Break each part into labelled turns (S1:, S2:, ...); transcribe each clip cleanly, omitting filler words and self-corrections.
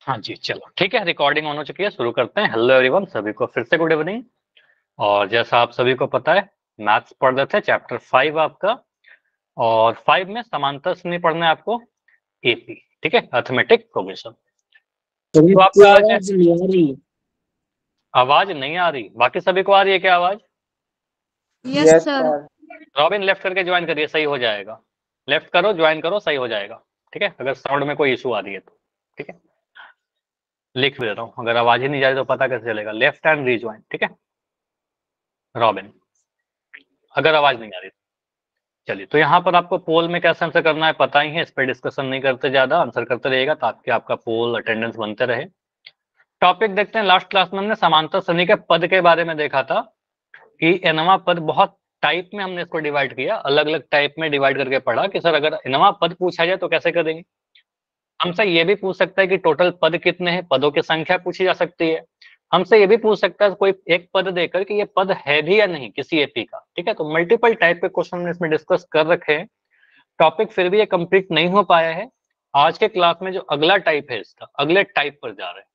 S1: हाँ जी, चलो ठीक है, रिकॉर्डिंग ऑन हो चुकी है, शुरू करते हैं। हेलो एवरीवन, सभी को फिर से गुड इवनिंग। और जैसा आप सभी को पता है, मैथ्स पढ़ रहे थे, चैप्टर 5 आपका। और 5 में समांतर श्रेणी पढ़ना है आपको, एपी, ठीक है, अर्थमेटिक प्रोग्रेशन। तो आपका आज आवाज नहीं आ रही, बाकी सभी को आ रही है क्या आवाज?
S2: Yes sir.
S1: रॉबिन लेफ्ट करके ज्वाइन करिए, सही हो जाएगा। लेफ्ट करो, ज्वाइन करो, सही हो जाएगा। ठीक है, अगर साउंड में कोई इशू आ रही है तो ठीक है, लिख भी दे रहा हूँ। अगर आवाज ही नहीं जा रही तो पता कैसे चलेगा? लेफ्ट एंड रीज्वाइन, ठीक है रॉबिन, अगर आवाज नहीं आ रही। चलिए, तो यहाँ पर आपको पोल में कैसे आंसर करना है पता ही है, इस पर डिस्कशन नहीं करते, ज्यादा आंसर करते रहेगा ताकि आपका पोल अटेंडेंस बनते रहे। टॉपिक देखते हैं। लास्ट क्लास में हमने समांतर श्रेणी के पद के बारे में देखा था कि एनवा पद बहुत टाइप में हमने इसको डिवाइड किया, अलग अलग टाइप में डिवाइड करके पढ़ा कि सर अगर एनवा पद पूछा जाए तो कैसे करेंगे। हमसे ये भी पूछ सकता है कि टोटल पद कितने हैं, पदों की संख्या पूछी जा सकती है। हमसे ये भी पूछ सकता है कोई एक पद देकर कि ये पद है भी या नहीं किसी एपी का। ठीक है, तो मल्टीपल टाइप के क्वेश्चन हमने इसमें डिस्कस कर रखे हैं। टॉपिक फिर भी ये कंप्लीट नहीं हो पाया है। आज के क्लास में जो अगला टाइप है, इसका अगले टाइप पर जा रहे हैं,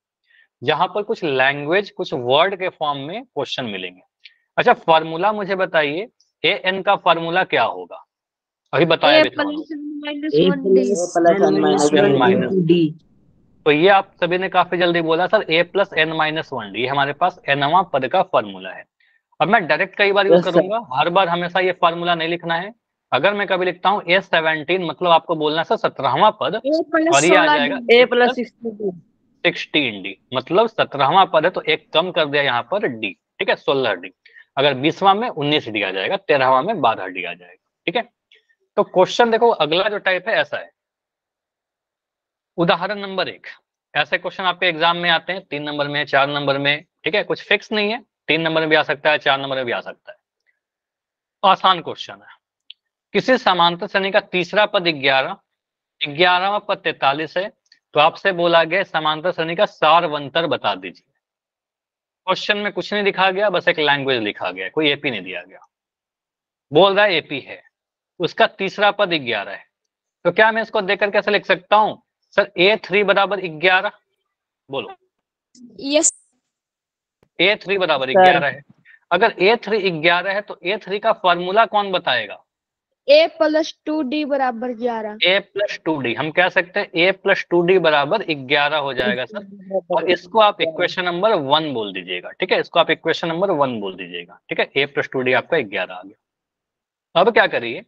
S1: जहां पर कुछ लैंग्वेज, कुछ वर्ड के फॉर्म में क्वेश्चन मिलेंगे। अच्छा, फॉर्मूला मुझे बताइए, ए एन का फॉर्मूला क्या होगा? अभी बताया
S2: ए
S1: भी था
S2: प्लस
S1: उन्होंने,
S2: minus one D.
S1: N minus. तो ये आप सभी ने काफी जल्दी बोला sir, A plus n minus one D हमारे पास एनवा पद का फॉर्मूला है। अब मैं डायरेक्ट कई बार यूज करूंगा, हर बार हमेशा ये फॉर्मूला नहीं लिखना है। अगर मैं कभी लिखता हूँ ए 17, मतलब आपको बोलना है सर 17वां पद,
S2: ए प्लस
S1: और ये आ
S2: 16
S1: जाएगा
S2: डी।
S1: ए प्लस 16 डी, मतलब 17वां पद है तो एक कम कर दिया यहाँ पर डी, ठीक है 16 डी। अगर 20वां में 19 डी आ जाएगा, 13वां में 12 डी आ जाएगा। ठीक है, तो क्वेश्चन देखो, अगला जो टाइप है ऐसा है। उदाहरण नंबर 1, ऐसे क्वेश्चन आपके एग्जाम में आते हैं 3 नंबर में, 4 नंबर में। ठीक है, कुछ फिक्स नहीं है, 3 नंबर में भी आ सकता है, 4 नंबर में भी आ सकता है। आसान क्वेश्चन है। किसी समांतर श्रेणी का तीसरा पद 11, 11वां पद 43 है, तो आपसे बोला गया समांतर श्रेणी का सारवंतर बता दीजिए। क्वेश्चन में कुछ नहीं लिखा गया, बस एक लैंग्वेज लिखा गया, कोई एपी नहीं दिया गया। बोल रहा है एपी है, उसका तीसरा पद 11 है, तो क्या मैं इसको देकर कैसे लिख सकता हूं? सर A3 बराबर 11, बोलो।
S2: यस
S1: A3 बराबर 11 है। अगर A3 11 है तो A3 का फॉर्मूला कौन बताएगा?
S2: ए प्लस 2 डी बराबर 11।
S1: A प्लस 2D, हम कह सकते हैं A प्लस 2D बराबर 11 हो जाएगा सर। और इसको आप इक्वेशन नंबर 1 बोल दीजिएगा। ठीक है, इसको आप इक्वेशन नंबर 1 बोल दीजिएगा। ठीक है, A प्लस 2D आपका 11 आ गया। अब क्या करिए,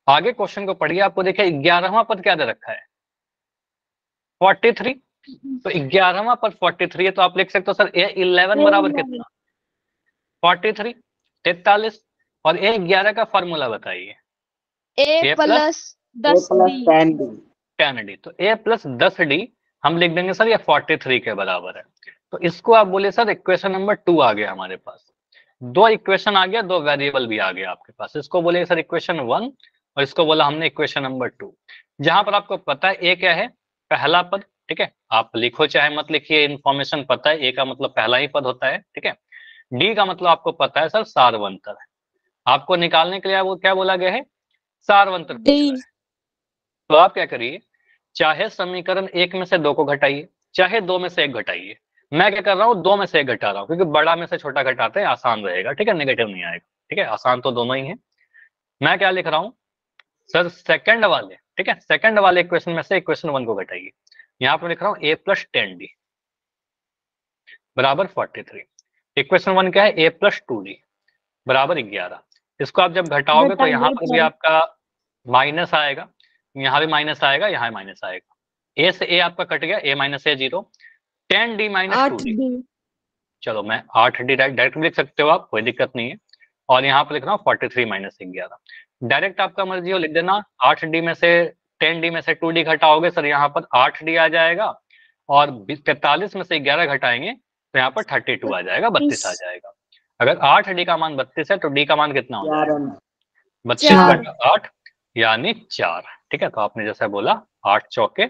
S1: आगे क्वेश्चन को पढ़िए। आपको देखिए 11वां पद क्या दे रखा है? 43। तो 11वां पद 43 है, तो आप लिख सकते हो सर A11 बराबर कितना? 43, 43। और A11 का फॉर्मूला बताइए।
S2: ए
S1: A plus
S2: plus 10 D.
S1: 10D, तो A प्लस 10D हम लिख देंगे सर, ये 43 के बराबर है। तो इसको आप बोले सर इक्वेशन नंबर 2 आ गया हमारे पास। दो इक्वेशन आ गया, दो वेरिएबल भी आ गया आपके पास। इसको बोले सर इक्वेशन 1, और इसको बोला हमने इक्वेशन नंबर 2। जहां पर आपको पता है ए क्या है, पहला पद। ठीक है, आप लिखो चाहे मत लिखिए, इन्फॉर्मेशन पता है, ए का मतलब पहला ही पद होता है। ठीक है, डी का मतलब आपको पता है सर सारवंतर है। आपको निकालने के लिए वो क्या बोला गया है? सारवंतर पूछ रहा
S2: डी।
S1: है। तो आप क्या करिए, चाहे समीकरण 1 में से 2 को घटाइए, चाहे 2 में से 1 घटाइए। मैं क्या कर रहा हूँ, 2 में से 1 घटा रहा हूँ, क्योंकि बड़ा में से छोटा घटाते हैं, आसान रहेगा। ठीक है, नेगेटिव नहीं आएगा। ठीक है, आसान तो दोनों ही है। मैं क्या लिख रहा हूँ सर, सेकंड वाले, ठीक है, सेकंड वाले इक्वेशन में से इक्वेशन 1 को घटाइए। यहाँ पर लिख रहा हूँ A प्लस 10D बराबर 43। इक्वेशन 1 क्या है? A प्लस 2D बराबर 11। इसको आप जब घटाओगे तो यहाँ पर भी आपका माइनस आएगा, यहाँ भी माइनस आएगा, यहाँ माइनस आएगा। A से A आपका कट गया, A minus A 0, 10D minus 2D।
S2: 8 D.
S1: चलो, मैं 8D डायरेक्ट लिख सकते हो आप, कोई दिक्कत नहीं है। और यहाँ पर लिख रहा हूँ 43 माइनस 11। डायरेक्ट आपका मर्जी हो लिख देना। 8D में से 10D में से 2D घटाओगे सर, यहाँ पर 8D आ जाएगा, और 43 में से 11 घटाएंगे तो यहाँ पर 32 आ जाएगा, 32 आ जाएगा। अगर 8D का मान 32 है तो D का मान कितना हो जाएगा? 32 बटा 8 यानी 4। ठीक है, तो आपने जैसा बोला 8 चौके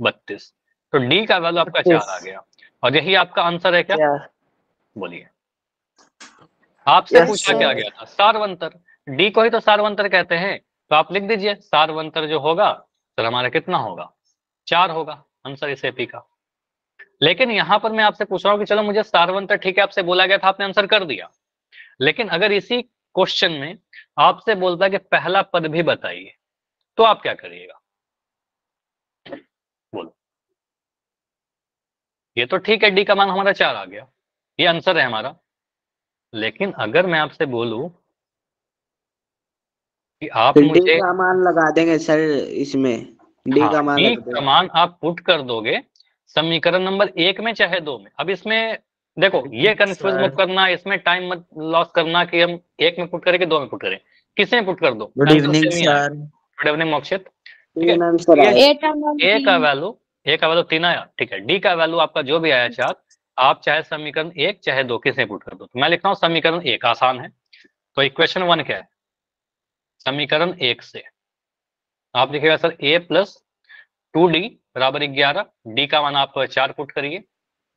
S1: 32, तो डी का वैल्यू आपका 4 आ गया। और यही आपका आंसर है क्या? बोलिए, आपसे पूछा क्या गया था? सारवंतर। डी को ही तो सारवंतर कहते हैं, तो आप लिख दीजिए सारवंतर जो होगा सर हमारा कितना होगा? 4 होगा आंसर इस एपी का। लेकिन यहाँ पर मैं आपसे पूछ रहा हूँ कि चलो मुझे स्टार वन तक ठीक है, आपसे बोला गया था, आपने आंसर कर दिया, लेकिन अगर इसी क्वेश्चन में आपसे बोलता है कि पहला पद भी बताइए, तो आप क्या करिएगा? बोलो। ये तो ठीक है, डी का मान हमारा 4 आ गया, ये आंसर है हमारा, लेकिन अगर मैं आपसे बोलूं कि आप
S3: फिर डी
S1: मुझे,
S3: का मान लगा देंगे सर, इसमें डी
S1: हाँ,
S3: का मान
S1: डी
S3: रख
S1: का
S3: देंगे।
S1: मान आप पुट कर दोगे समीकरण नंबर 1 में चाहे 2 में। अब इसमें देखो, ये कंफ्यूज मत
S3: सर
S1: करना, इसमें टाइम मत लॉस करना कि हम 1 में पुट करें कि 2 में पुट करें, किसी में पुट कर दो,
S3: गुड
S1: आंसर
S3: इवनिंग
S1: सेम ही आएगा।
S3: सर।
S1: Good evening Mokshit. ठीक है,
S3: तीन आंसर
S1: ये
S3: आए।
S2: 8 and
S1: ए का
S2: 3.
S1: वैल्यू, ए का वैल्यू 3 आया, ठीक है, डी का वैल्यू आपका जो भी आया 4, आप चाहे समीकरण 1 चाहे 2 किसी में पुट कर दो। तो मैं लिख रहा हूँ समीकरण 1 आसान है, तो इक्वेशन 1 क्या है? समीकरण 1 से आप लिखिएगा सर ए प्लस 2d बराबर 11, डी का मान आप 4 पुट करिए,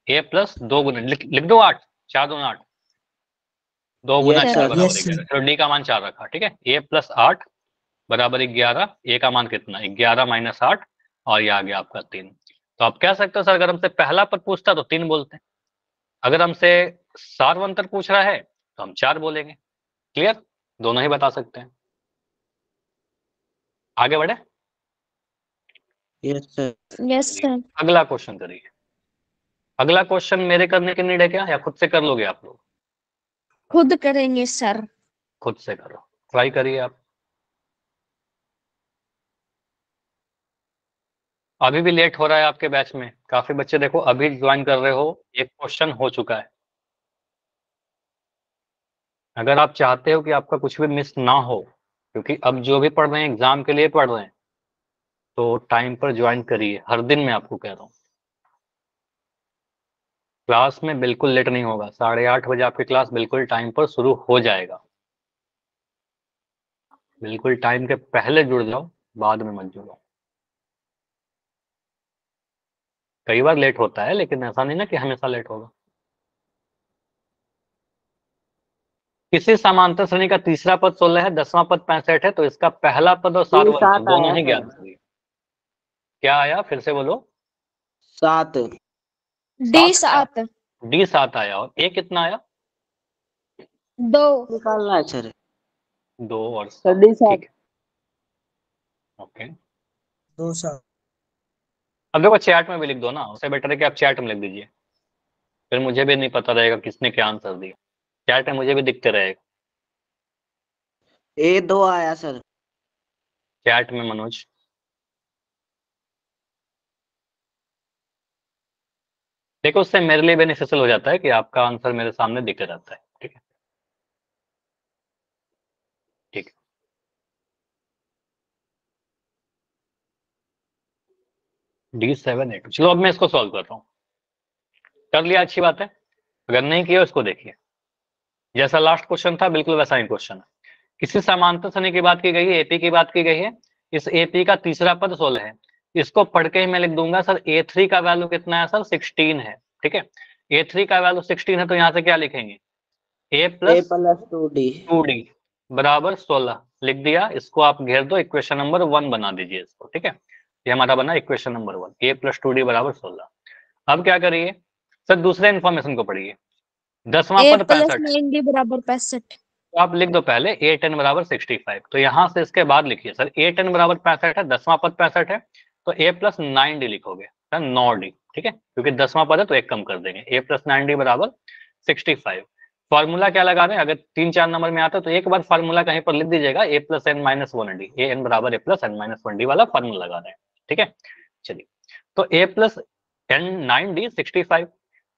S1: ए प्लस 2 गुना लिख दो 8, 4 दूना 8, 2 गुना
S3: यस
S1: 4
S3: सर।
S1: बराबर 11, चलो डी का मान 4 रखा, ठीक है, ए प्लस 8 बराबर 11, ए का मान कितना 11 माइनस 8, और ये आ गया आपका 3। तो आप कह सकते हो सर अगर हमसे पहला पद पूछता तो 3 बोलते हैं, अगर हमसे सारवंतर पूछ रहा है तो हम 4 बोलेंगे। क्लियर? दोनों ही बता सकते हैं। आगे बढ़े?
S3: Yes sir.
S2: Yes, sir.
S1: अगला क्वेश्चन करिए। अगला क्वेश्चन मेरे करने की नीड है क्या, या खुद से कर लोगे आप लोग?
S2: खुद करेंगे सर।
S1: खुद से करो, ट्राई करिए आप। अभी भी लेट हो रहा है आपके बैच में, काफी बच्चे देखो अभी ज्वाइन कर रहे हो, एक क्वेश्चन हो चुका है। अगर आप चाहते हो कि आपका कुछ भी मिस ना हो, क्योंकि अब जो भी पढ़ रहे हैं एग्जाम के लिए पढ़ रहे हैं, तो टाइम पर ज्वाइन करिए, हर दिन मैं आपको कह रहा हूँ। क्लास में बिल्कुल लेट नहीं होगा, 8:30 बजे आपकी क्लास बिल्कुल टाइम पर शुरू हो जाएगा। बिल्कुल टाइम के पहले जुड़ जाओ, बाद में मत जुड़ो। कई बार लेट होता है, लेकिन ऐसा नहीं ना कि हमेशा लेट होगा। किसी समांतर श्रेणी का तीसरा पद 16 है, 10वां पद 65 है, तो इसका पहला पद और
S3: डी
S1: सारवंतर
S3: 7
S1: दोनों
S3: आया
S1: ही
S3: सर।
S1: ज्ञात करिए। क्या आया, फिर से बोलो।
S3: 7।
S2: D
S1: 7 आया,
S2: 7.
S1: डी 7 आया, और ए कितना आया?
S2: 2.
S3: निकालना है सर।
S1: 2 और
S3: सर
S1: 7,
S3: डी 7।
S1: ठीक है, ओके।
S3: 2 7।
S1: अब देखो चैट में भी लिख दो ना, उससे बेटर है कि आप चैट में लिख दीजिए, फिर मुझे भी नहीं पता रहेगा किसने क्या आंसर दिया, चैट में मुझे भी दिखते रहेगा।
S3: ए 2 आया सर।
S1: चैट में मनोज, देखो उससे मेरे लिए बेनिफिशियल हो जाता है कि आपका आंसर मेरे सामने दिख रहता है। ठीक है, ठीक है। D7A2, चलो अब मैं इसको सॉल्व कर रहा हूँ। कर लिया, अच्छी बात है। अगर नहीं किया इसको देखिए, जैसा लास्ट क्वेश्चन था बिल्कुल वैसा ही क्वेश्चन है। किसी समांतर श्रेणी की बात की गई है, एपी की बात की गई है, इस एपी का तीसरा पद 16 है। इसको पढ़ के ही मैं लिख दूंगा सर A3 का वैल्यू कितना है सर, 16 है। ठीक है, A3 का वैल्यू 16 है, तो यहाँ से क्या लिखेंगे, A
S3: A
S1: plus
S3: plus 2D।
S1: 2D बराबर 16 लिख दिया। इसको आप घेर दो, इक्वेशन नंबर 1 बना दीजिए इसको। ठीक है, ये हमारा बना equation number 1, A plus 2D बराबर 16। अब क्या करिए सर, दूसरे इन्फॉर्मेशन को पढ़िए। 10वां
S2: A
S1: पद
S2: plus
S1: 65 है,
S2: 9D बराबर 65.
S1: तो आप लिख दो पहले A10 बराबर 65, तो यहां से इसके बाद लिखिए सर A10 बराबर 65 है, 10वां पद 65 है, तो A प्लस 9D लिखोगे सर, 9D। ठीक है, क्योंकि 10वां पद है तो एक कम कर देंगे, A प्लस 9D बराबर 65। फॉर्मूला क्या लगा रहे हैं, अगर 3-4 नंबर में आता है तो एक बार फॉर्मूला कहीं पर लिख दीजिएगा, A plus n minus 1D, a n बराबर A plus n minus 1D वाला फॉर्मूला लगा रहे हैं। ठीक है, चलिए, तो A plus n 9D 65,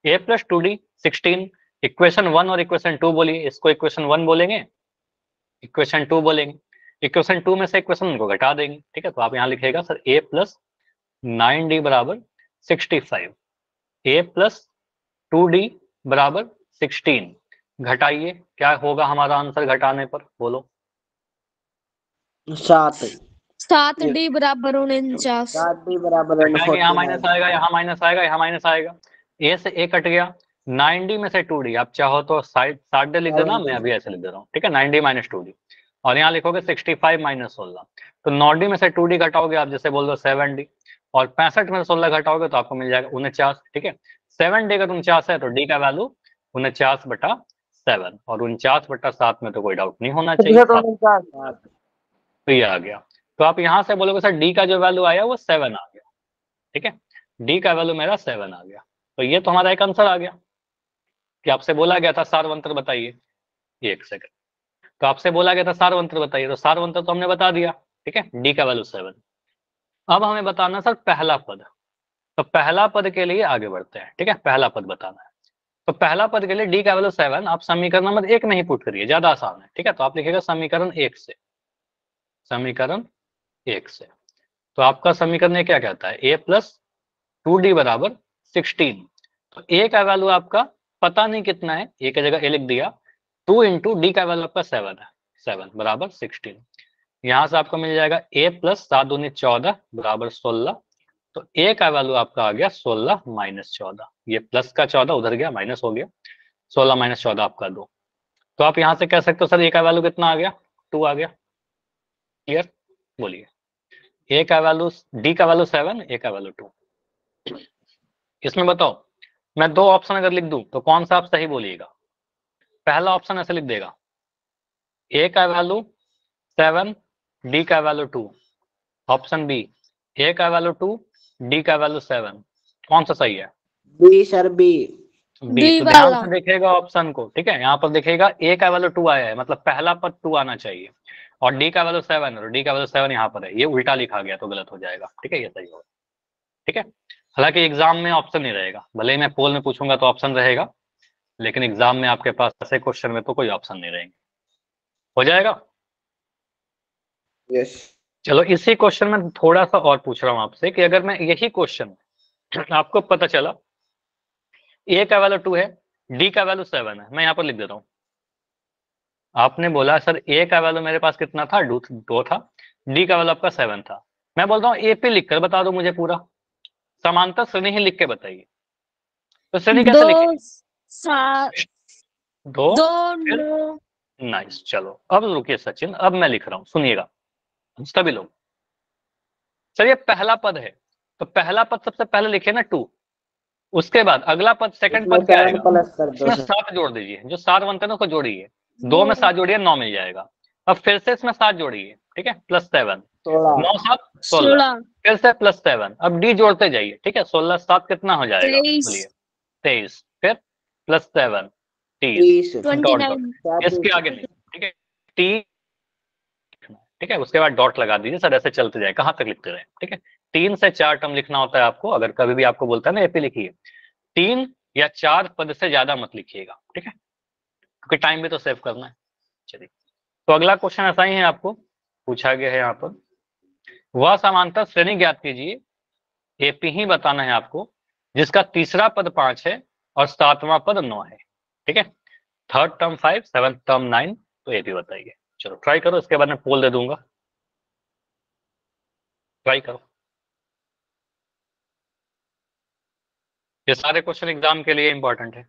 S1: A plus 2D 16, equation 1 और इक्वेशन 2 बोलिए, इसको इक्वेशन 1 बोलेंगे, इक्वेशन 2 बोलेंगे, इक्वेशन 2 में से इक्वेशन 1 को घटा देंगे। ठीक है, तो आप यहाँ लिखेगा सर A प्लस 9D बराबर 65, A प्लस 2D बराबर 16, घटाइए, क्या होगा हमारा आंसर घटाने पर, बोलो।
S3: 7।
S2: 7D बराबर 49.
S3: 7D बराबर
S1: घटाएंगे, यहाँ माइनस
S3: 49।
S1: आएगा, यहाँ माइनस आएगा, यहाँ माइनस आएगा, ए से ए कट गया, 9D में से 2D, आप चाहो तो साइड 60 लिख देना, मैं अभी ऐसे लिख दे रहा हूँ। ठीक है, 9D माइनस 2D, और यहाँ लिखोगे 65 माइनस 16, तो 9D में से 2D घटाओगे आप, जैसे बोल दो 7D, और 65 में 16 घटाओगे तो आपको मिल जाएगा 49, ठीक है। 7 डी अगर 49 है तो डी का वैल्यू 49/7, और 49/7 में तो कोई डाउट नहीं होना चाहिए, तो ये आ गया। तो आप यहाँ से बोलोगे सर डी का जो वैल्यू आया वो 7 आ गया, ठीक है, डी का वैल्यू मेरा 7 आ गया। तो ये तो हमारा एक आंसर आ गया कि आपसे बोला गया था सारवंतर बताइए, एक सेकंड, तो आपसे बोला गया था सारवंतर बताइए, तो सारवंतर तो हमने बता दिया, ठीक है, डी का वैल्यू 7। अब हमें बताना सर पहला पद, तो पहला पद के लिए आगे बढ़ते हैं, ठीक है, पहला पद बताना है। तो पहला पद के लिए डी का वैल्यू 7 आप समीकरण नंबर 1 में ही पुट करिए, ज्यादा आसान है, ठीक है। तो आप लिखिएगा समीकरण 1 से, समीकरण 1 से। तो आपका समीकरण ये क्या कहता है, a + 2d = 16। तो a का वैल्यू आपका पता नहीं कितना है, a की जगह a लिख दिया, 2 × d का वैल्यू आपका 7 है, 7 = 16। यहाँ से आपको मिल जाएगा a + 7 दूनी 14 = 16। तो a का वैल्यू आपका आ गया 16 - 14, ये प्लस का 14 उधर गया माइनस हो गया, 16 - 14 आपका 2। तो आप यहाँ से कह सकते हो सर a का वैल्यू कितना आ गया, 2 आ गया। क्लियर, बोलिए। a का वैल्यू, d का वैल्यू 7, a का वैल्यू 2। इसमें बताओ मैं दो ऑप्शन अगर लिख दूं तो कौन सा आप सही बोलिएगा। पहला ऑप्शन ऐसे लिख देगा, a का वैल्यू 7, d का वैल्यू 2। ऑप्शन बी, a का वैल्यू 2, d का वैल्यू 7। कौन सा सही है,
S3: B sir, B.
S1: B.
S2: D
S1: तो ध्यान
S2: वाला।
S1: से देखिएगा ऑप्शन को, ठीक है, यहाँ पर देखिएगा a का वैल्यू 2 आया है, मतलब पहला पद 2 आना चाहिए, और d का वैल्यू 7 है, और d का वैल्यू 7 यहाँ पर है, ये उल्टा लिखा गया तो गलत हो जाएगा, ठीक है, ये सही होगा, ठीक है। हालांकि एग्जाम में ऑप्शन नहीं रहेगा, भले ही मैं पोल में पूछूंगा तो ऑप्शन रहेगा, लेकिन एग्जाम में आपके पास ऐसे क्वेश्चन में तो कोई ऑप्शन नहीं रहेंगे। हो जाएगा।
S3: यस।
S1: चलो इसी क्वेश्चन में थोड़ा सा और पूछ रहा हूं आपसे कि अगर मैं यही क्वेश्चन आपको पता चला a का वैल्यू 2 है, d का वैल्यू 7 है, मैं यहाँ पर लिख देता हूँ। आपने बोला सर a का वैल्यू मेरे पास कितना था, 2 था, d का वैल्यू आपका 7 था। मैं बोलता हूँ ए पे लिखकर बता दो मुझे पूरा, समांतर श्रेणी ही लिख के बताइए। तो श्रेणी कैसे
S2: 2
S1: लिखेंगे,
S2: 7
S1: दो
S2: 2
S1: फिर
S2: 9।
S1: नाइस। चलो अब रुकिए सचिन, अब मैं लिख रहा हूँ, सुनिएगा सभी लोग। सर ये पहला पद है, तो पहला पद सबसे पहले लिखे ना 2, उसके बाद अगला पद सेकंड
S3: इसमें
S1: पद क्या
S3: 7
S1: आएगा,
S3: प्लस कर दो
S1: इसमें
S3: सर।
S1: 7 जोड़ दीजिए, जो 7 बनते हैं ना उसको जोड़िए, 2 में 7 जोड़िए 9 मिल जाएगा। अब फिर से इसमें 7 जोड़िए, ठीक है, +7,
S3: 16।
S1: 9 7 16,
S2: 16
S1: फिर से +7, अब डी जोड़ते जाइए, ठीक है, 16 7 कितना हो जाएगा,
S2: 23
S1: बोलिए 23, फिर +7 30,
S3: 30।
S1: डॉट डॉट,
S2: 29
S1: इसके आगे नहीं, ठीक है, टी, ठीक है, उसके बाद डॉट लगा दीजिए सर, ऐसे चलते जाए, कहाँ तक लिखते रहे, ठीक है। 3 से 4 टर्म लिखना होता है आपको, अगर कभी भी आपको बोलता है ना एपी लिखिए, 3 या 4 पद से ज्यादा मत लिखिएगा, ठीक है, क्योंकि टाइम भी तो सेव करना है। चलिए, तो अगला क्वेश्चन ऐसा ही है, आपको पूछा गया है यहाँ पर, वह समांतर श्रेणी ज्ञात कीजिए, एपी ही बताना है आपको, जिसका तीसरा पद 5 है और 7वां पद 9 है, ठीक है, थर्ड टर्म 5, सेवंथ टर्म 9, तो एपी बताइए। चलो ट्राई करो, इसके बाद मैं पोल दे दूंगा, ट्राई करो। ये सारे क्वेश्चन एग्जाम के लिए इंपॉर्टेंट है,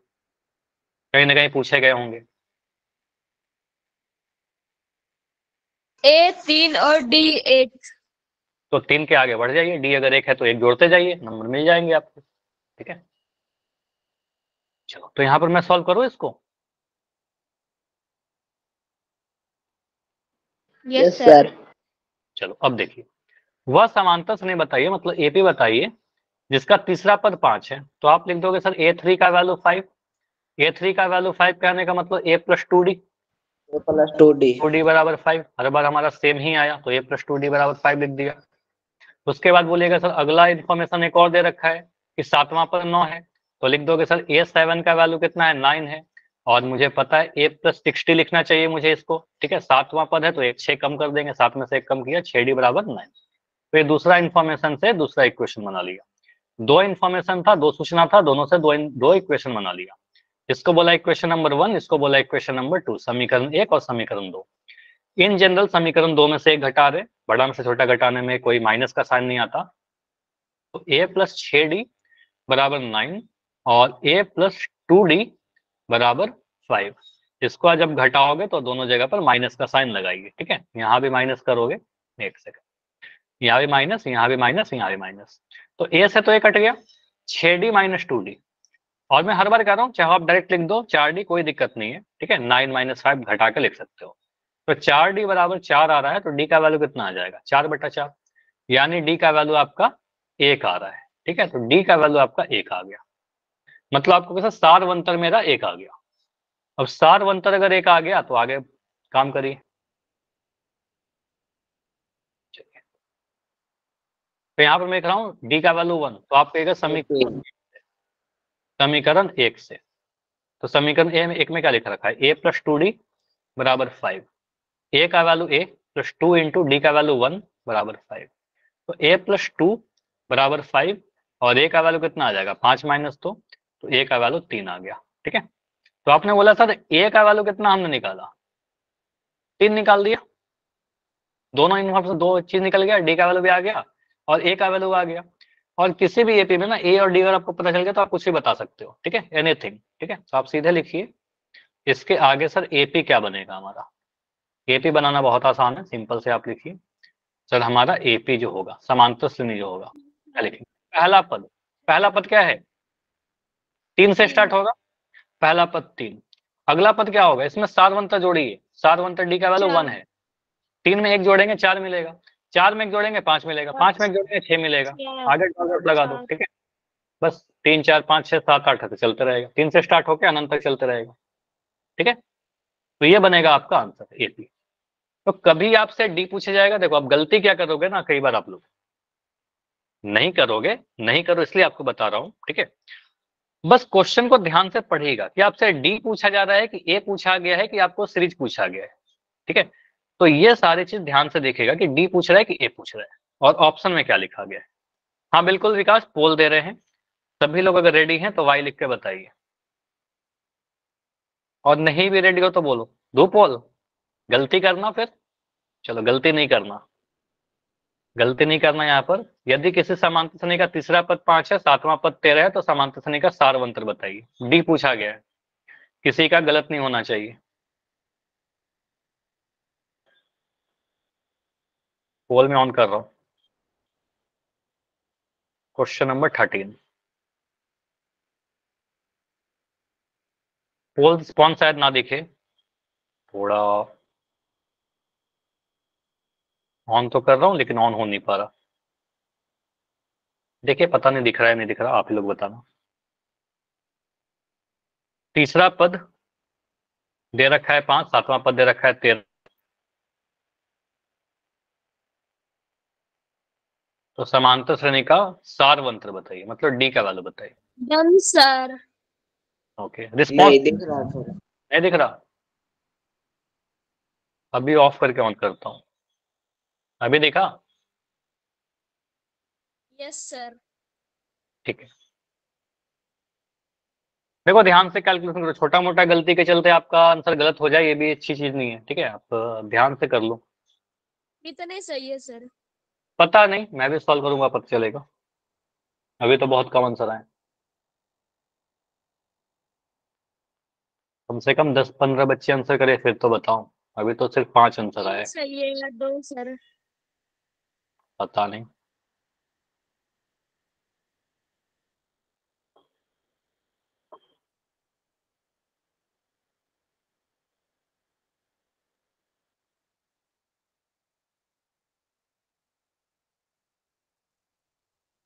S1: कहीं ना कहीं पूछे गए होंगे।
S2: A 3 और D 8।
S1: तो 3 के आगे बढ़ जाइए, डी अगर 1 है तो 1 जोड़ते जाइए, नंबर मिल जाएंगे आपको, ठीक है। चलो तो यहाँ पर मैं सॉल्व करूँ इसको,
S2: यस सर।
S1: चलो अब देखिए, वह समांतर श्रेणी बताइए, मतलब एपी बताइए, जिसका तीसरा पद 5 है, तो आप लिख दोगे सर A3 का वैल्यू 5, A3 का वैल्यू 5 कहने का मतलब A + 2D,
S3: plus 2D।
S1: 2D = 5, हर बार हमारा सेम ही आया, तो A + 2D = 5 लिख दिया। उसके बाद बोलिएगा सर अगला इन्फॉर्मेशन एक और दे रखा है कि 7वां पद 9 है, तो लिख दोगे सर A7 का वैल्यू कितना है, 9 है, और मुझे पता है A + 60 लिखना चाहिए मुझे इसको, ठीक है, 7वां पद है तो 6 कम कर देंगे, 7 में से 1 कम किया, 6D = 9। तो ये दूसरा इन्फॉर्मेशन से दूसरा इक्वेशन बना लिया, दो इन्फॉर्मेशन था, दो सूचना था, दोनों से दो इक्वेशन बना लिया। इसको बोला इक्वेशन नंबर 1, इसको बोला इक्वेशन नंबर 2, समीकरण 1 और समीकरण 2। इन जनरल समीकरण 2 में से 1 घटा रहे, बड़ा में से छोटा घटाने में कोई माइनस का साइन नहीं आता, तो A + 6D = 9 और A + 2D = 5। इसको आज जब घटाओगे तो दोनों जगह पर माइनस का साइन लगाइए, ठीक है, यहाँ भी माइनस करोगे, एक सेकंड, यहाँ भी माइनस, यहाँ भी माइनस, यहाँ भी माइनस, तो ए से तो ये कट गया, 6d माइनस 2d। और मैं हर बार कह रहा हूँ चाहे आप डायरेक्ट लिख दो 4d, कोई दिक्कत नहीं है, ठीक है, 9 माइनस 5 घटा के लिख सकते हो। तो 4d बराबर 4 आ रहा है, तो d का वैल्यू कितना आ जाएगा, 4/4, यानी d का वैल्यू आपका 1 आ रहा है, ठीक है, तो d का वैल्यू आपका 1 आ गया। मतलब आपको कैसा, सारवंतर मेरा 1 आ गया। अब सारवंतर अगर 1 आ गया तो आगे काम करिए। तो यहाँ पर मैं लिख रहा हूँ d का वैल्यू 1, तो आप कहेगा समीकरण 1 से। तो समीकरण एक में क्या लिखा रखा है, a प्लस 2d बराबर 5, a का value a plus 2 into D का वैल्यू 1 बराबर 5। तो a प्लस 2 बराबर 5, और a का वैल्यू कितना आ जाएगा, 5 माइनस 2, तो a का वैल्यू 3 आ गया, ठीक है। तो आपने बोला सर a का वैल्यू कितना हमने निकाला, 3 निकाल दिया, दोनों इनवर्स से 2 चीज निकल गया, d का वैल्यू भी आ गया और a का वैल्यू आ गया। और किसी भी एपी में ना a और d अगर आपको पता चल गया तो आप कुछ भी बता सकते हो, ठीक है, एनीथिंग, ठीक है। तो आप सीधे लिखिए इसके आगे सर एपी क्या बनेगा हमारा। एपी बनाना बहुत आसान है, सिंपल से आप लिखिए सर हमारा एपी जो होगा, समांतर श्रेणी जो होगा, क्या लिखेंगे, पहला पद क्या है, 3 से स्टार्ट होगा, पहला पद 3। अगला पद क्या होगा, इसमें सारवंतर जोड़िए, सारवंतर डी का वैल्यू 1 है, 3 में 1 जोड़ेंगे 4 मिलेगा, 4 में 1 जोड़ेंगे 5 मिलेगा, 5 में 1 जोड़ेंगे 6 मिलेगा, आगे डॉट लगा दो, ठीक है। बस 3 4 5 6 7 8 तक चलते रहेगा, 3 से स्टार्ट होकर अनंत तक चलते रहेगा, ठीक है। तो ये बनेगा आपका आंसर एपी। तो कभी आपसे डी पूछा जाएगा, देखो आप गलती क्या करोगे ना, कई बार आप लोग नहीं करोगे, नहीं करो इसलिए आपको बता रहा हूं, ठीक है। बस क्वेश्चन को ध्यान से पढ़िएगा कि आपसे डी पूछा जा रहा है कि ए पूछा गया है कि आपको सीरीज पूछा गया है, ठीक है। तो ये सारी चीज ध्यान से देखिएगा कि डी पूछ रहा है कि ए पूछ रहा है, और ऑप्शन में क्या लिखा गया है। हाँ बिल्कुल विकास, पोल दे रहे हैं सभी लोग, अगर रेडी हैं तो वाई लिख के बताइए, और नहीं भी रेडी हो तो बोलो दो पोल। गलती करना फिर, चलो गलती नहीं करना, गलती नहीं करना यहाँ पर। यदि किसी समांतर श्रेणी का तीसरा पद 5 है, सातवां पद 13 है, तो समांतर श्रेणी का सारवंतर बताइए, डी पूछा गया है, किसी का गलत नहीं होना चाहिए। पोल में ऑन कर रहा हूं, क्वेश्चन नंबर 13। पोल रिस्पॉन्स शायद ना दिखे, थोड़ा ऑन तो कर रहा हूं लेकिन ऑन हो नहीं पा रहा। देखिए पता नहीं दिख रहा है नहीं दिख रहा, आप ही लोग बताना। तीसरा पद दे रखा है 5, सातवां पद दे रखा है 13, तो समांतर श्रेणी का सारवंतर बताइए, मतलब डी का वैल्यू बताइए।
S2: Done sir.
S1: ओके, रिस्पॉन्स
S3: नहीं दिख रहा सर।
S1: नहीं दिख रहा, अभी ऑफ करके ऑन करता हूं, अभी देखा,
S2: यस सर।
S1: ठीक है। देखो ध्यान से कैलकुलेशन करो, छोटा मोटा गलती के चलते आपका आंसर गलत हो जाए ये भी अच्छी चीज नहीं है, ठीक है, आप ध्यान से कर लो।
S2: कितने सही है सर?
S1: पता नहीं, मैं भी सॉल्व करूंगा पता चलेगा, अभी तो बहुत कम आंसर आए, कम से कम 10-15 बच्चे आंसर करे फिर तो बताऊं, अभी तो सिर्फ 5 आंसर आए,
S2: सही है या दो सर?
S1: पता नहीं।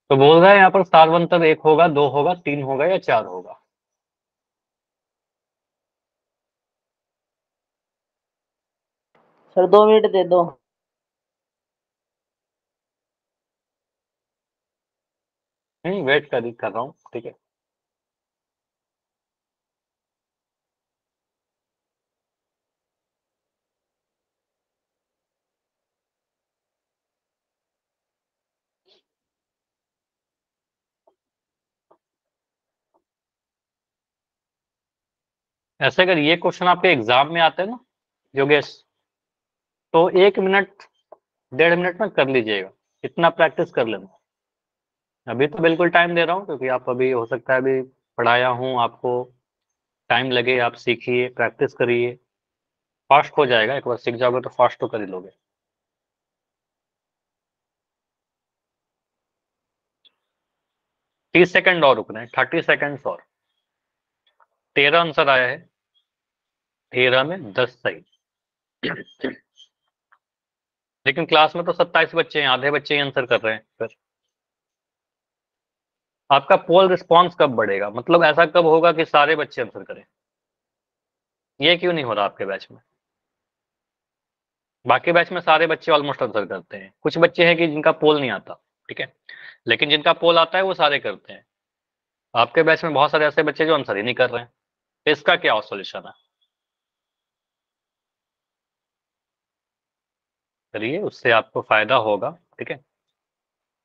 S1: तो बोल रहा है यहाँ पर सारवंतर 1 होगा, 2 होगा, 3 होगा या 4 होगा।
S3: सर 2 मिनट दे दो।
S1: नहीं वेट कर रहा हूँ, ठीक है। ऐसे अगर ये क्वेश्चन आपके एग्जाम में आते हैं ना योगेश, तो 1 मिनट 1.5 मिनट में कर लीजिएगा, इतना प्रैक्टिस कर लेना। अभी तो बिल्कुल टाइम दे रहा हूँ क्योंकि आप अभी हो सकता है अभी पढ़ाया हूँ आपको, टाइम लगे, आप सीखिए प्रैक्टिस करिए, फास्ट हो जाएगा, एक बार सीख जाओगे तो फास्ट तो कर ही लोगे। 30 सेकंड और रुकना है, 30 सेकंड और। 13 आंसर आया है, 13 में 10 सही। लेकिन क्लास में तो 27 बच्चे हैं, आधे बच्चे ही आंसर कर रहे हैं। फिर आपका पोल रिस्पॉन्स कब बढ़ेगा, मतलब ऐसा कब होगा कि सारे बच्चे आंसर करें? ये क्यों नहीं हो रहा आपके बैच में? बाकी बैच में सारे बच्चे ऑलमोस्ट आंसर करते हैं, कुछ बच्चे हैं कि जिनका पोल नहीं आता, ठीक है, लेकिन जिनका पोल आता है वो सारे करते हैं। आपके बैच में बहुत सारे ऐसे बच्चे जो आंसर ही नहीं कर रहे हैं, तो इसका क्या सॉल्यूशन है? करिए, उससे आपको फायदा होगा, ठीक है।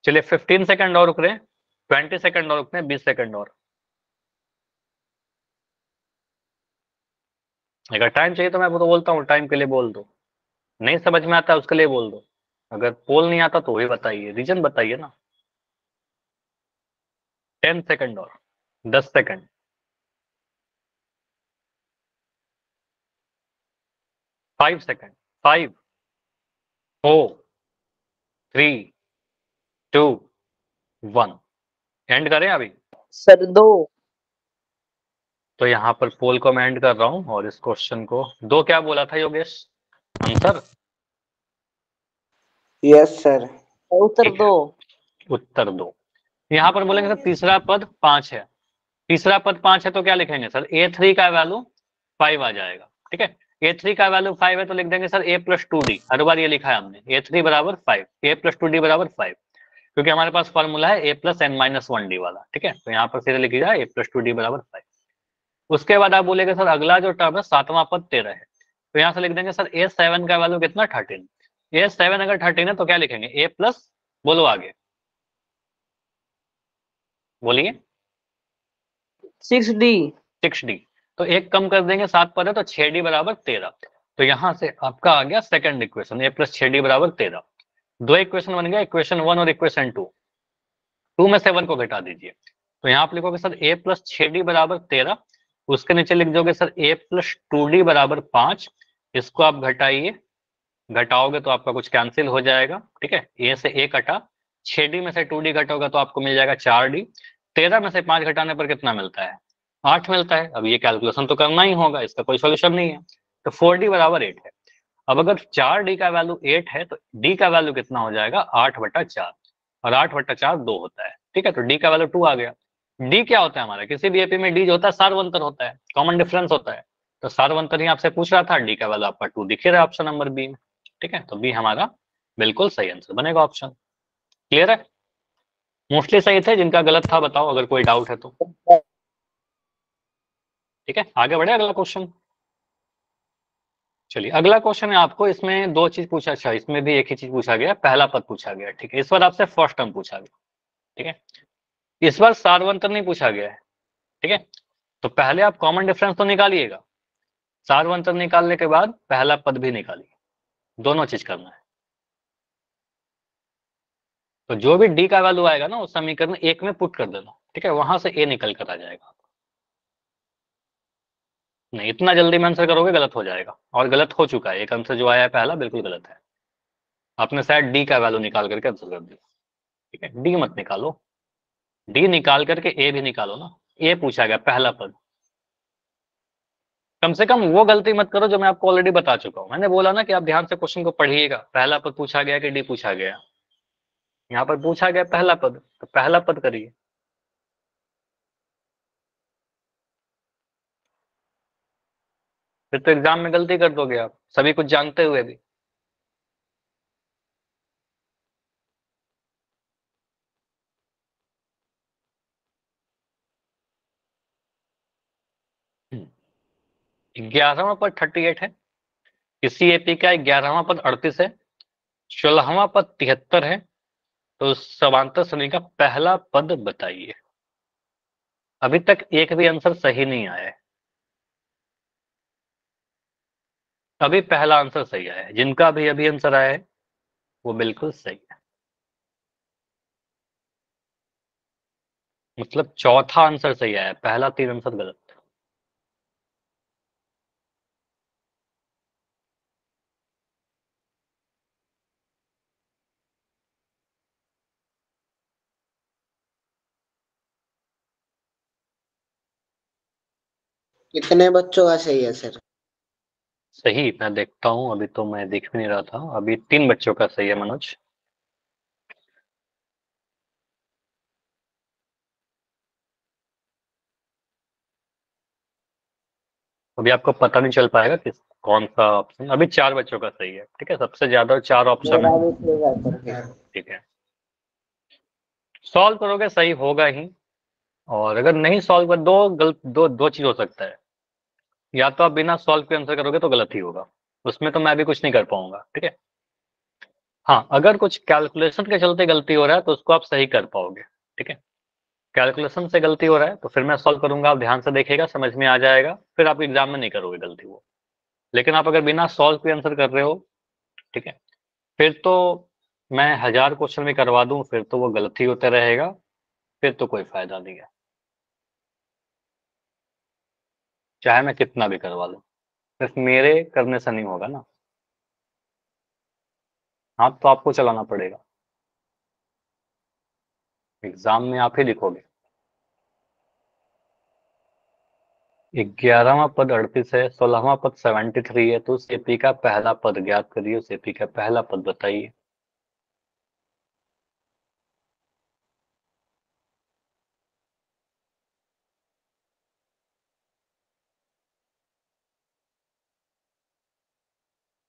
S1: चलिए 15 सेकंड और रुक रहे हैं, 20 सेकंड और रुकते हैं, 20 सेकंड और। अगर टाइम चाहिए तो मैं तो बोलता हूँ टाइम के लिए बोल दो, नहीं समझ में आता है उसके लिए बोल दो, अगर पोल नहीं आता तो वही बताइए, रीजन बताइए ना। 10 सेकंड और, 10 सेकंड, 5 सेकंड, 5, 4, 3, 2, 1। एंड करें अभी?
S3: सर 2।
S1: तो यहाँ पर पोल को मैं एंड कर रहा हूँ और इस क्वेश्चन को 2 क्या बोला था योगेश आंसर?
S3: Yes sir. उत्तर
S1: ठीक है,
S3: 2।
S1: उत्तर 2। यहाँ पर बोलेंगे सर तीसरा पद 5 है, तीसरा पद 5 है तो क्या लिखेंगे सर? A3 का वैल्यू 5 आ जाएगा, ठीक है। A3 का वैल्यू 5 है तो लिख देंगे सर A+2D, हर बार ये लिखा है हमने, A3 बराबर 5, A+2D बराबर 5, क्योंकि हमारे पास फॉर्मूला है A+n-1D वाला, ठीक है। तो यहाँ पर सीधे लिखिए जाए A+2D बराबर 5। उसके बाद आप बोलेंगे सर अगला जो टर्म है 7वां पद 13 है, तो यहाँ से लिख देंगे सर A7 का वैल्यू कितना? 13। A7 अगर 13 है तो क्या लिखेंगे? A प्लस, बोलो आगे, बोलिए।
S3: 6D।
S1: 6D। तो एक कम कर देंगे, 7 पद है तो 6D बराबर 13। तो यहाँ से आपका आ गया सेकंड इक्वेशन, A+6D बराबर 13। दो इक्वेशन बन गया, इक्वेशन 1 और इक्वेशन 2। 2 में से 1 को घटा दीजिए, तो यहाँ आप लिखोगे सर A+6D बराबर 13, उसके नीचे लिख दोगे सर A+2D बराबर 5। इसको आप घटाइए, घटाओगे तो आपका कुछ कैंसिल हो जाएगा, ठीक है। ए से ए कटा, 6D में से 2D घटोगा तो आपको मिल जाएगा 4D। 13 में से 5 घटाने पर कितना मिलता है? 8 मिलता है। अब ये कैलकुलेशन तो करना ही होगा, इसका कोई सोल्यूशन नहीं है। तो 4D बराबर 8 है। अब अगर 4D का वैल्यू 8 है तो D का वैल्यू कितना हो जाएगा? 8/4, और 8/4 2 होता है, ठीक है। तो D का वैल्यू 2 आ गया। D क्या होता है हमारा? किसी भी एपी में D जो होता है सार्वंतर होता है, कॉमन डिफरेंस होता है। तो सार्वंतर ही आपसे पूछ रहा था, D का वैल्यू आपका 2 दिख रहा है ऑप्शन नंबर बी में, ठीक है। तो बी हमारा बिल्कुल सही आंसर बनेगा ऑप्शन। क्लियर है? मोस्टली सही थे, जिनका गलत था बताओ अगर कोई डाउट है तो। ठीक है, आगे बढ़े अगला क्वेश्चन। चलिए अगला क्वेश्चन है आपको, इसमें दो चीज पूछा, अच्छा इसमें भी एक ही चीज पूछा गया, पहला पद पूछा गया, ठीक है। इस बार आपसे फर्स्ट टर्म पूछा गया, ठीक है। इस बार सार्वंतर नहीं पूछा गया है, ठीक है। तो पहले आप कॉमन डिफरेंस तो निकालिएगा, सार्वंतर निकालने के बाद पहला पद भी निकालिए, दोनों चीज करना है। तो जो भी डी का वैल्यू आएगा ना उस समीकरण एक में पुट कर देना, ठीक है, वहां से ए निकल कर आ जाएगा। नहीं, इतना जल्दी में आंसर करोगे गलत हो जाएगा, और गलत हो चुका है, एक आंसर जो आया है पहला बिल्कुल गलत है। आपने शायद डी का वैल्यू निकाल करके आंसर कर दिया, ठीक है। डी मत निकालो, डी निकाल करके ए भी निकालो ना। ए पूछा गया पहला पद, कम से कम वो गलती मत करो जो मैं आपको ऑलरेडी बता चुका हूं। मैंने बोला ना कि आप ध्यान से क्वेश्चन को पढ़िएगा, पहला पद पूछा गया कि डी पूछा गया। यहाँ पर पूछा गया पहला पद, तो पहला पद करिए। फिर तो एग्जाम में गलती कर दोगे आप, सभी कुछ जानते हुए भी। हम्म। 11वां पद 38 है, किसी एपी का 11वां पद 38 है, 16वां पद 73 है, तो समांतर श्रेणी का पहला पद बताइए। अभी तक एक भी आंसर सही नहीं आया है, अभी पहला आंसर सही आया है, जिनका भी अभी आंसर आया है वो बिल्कुल सही है। मतलब चौथा आंसर सही आया है, पहला 3 आंसर गलत।
S3: कितने बच्चों का सही है सर?
S1: सही मैं देखता हूँ, अभी तो मैं देख भी नहीं रहा था। अभी 3 बच्चों का सही है मनोज। अभी आपको पता नहीं चल पाएगा कि कौन सा ऑप्शन। अभी 4 बच्चों का सही है, ठीक है। सबसे ज्यादा 4 ऑप्शन
S3: मेरा
S1: है,
S3: भी सही है सर फिर।
S1: ठीक है। सॉल्व करोगे सही होगा ही, और अगर नहीं सॉल्व कर दो चीज हो सकता है। या तो आप बिना सॉल्व के आंसर करोगे तो गलत ही होगा, उसमें तो मैं भी कुछ नहीं कर पाऊंगा, ठीक है। हाँ, अगर कुछ कैलकुलेशन के चलते गलती हो रहा है तो उसको आप सही कर पाओगे, ठीक है। कैलकुलेशन से गलती हो रहा है तो फिर मैं सॉल्व करूंगा, आप ध्यान से देखिएगा, समझ में आ जाएगा, फिर आप एग्जाम में नहीं करोगे गलती वो। लेकिन आप अगर बिना सॉल्व के आंसर कर रहे हो, ठीक है, फिर तो मैं 1000 क्वेश्चन भी करवा दूं फिर तो वो गलती होता रहेगा, फिर तो कोई फायदा नहीं है, चाहे मैं कितना भी करवा लूं। सिर्फ मेरे करने से नहीं होगा ना, हाथ तो आपको चलाना पड़ेगा, एग्जाम में आप ही लिखोगे। 11वां पद 38 है, 16वां पद 73 है, तो उस एपी का पहला पद ज्ञात करिए। उस एपी का पहला पद बताइए।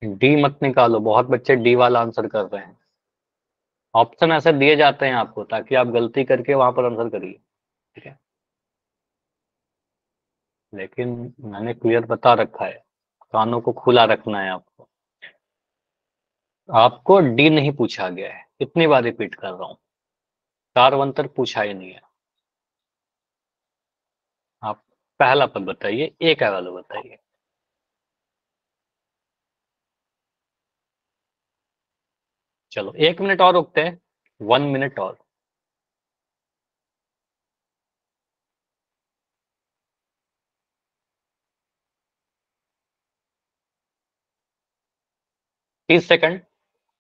S1: डी मत निकालो, बहुत बच्चे डी वाला आंसर कर रहे हैं। ऑप्शन ऐसे दिए जाते हैं आपको ताकि आप गलती करके वहां पर आंसर करिए, ठीक है। लेकिन मैंने क्लियर बता रखा है, कानों को खुला रखना है आपको। आपको डी नहीं पूछा गया है, इतनी बार रिपीट कर रहा हूं, कार्बंतर पूछा ही नहीं है। आप पहला पद बताइए, ए का वैल्यू बताइए। चलो 1 मिनट और रुकते हैं, 1 मिनट और। तीस सेकंड,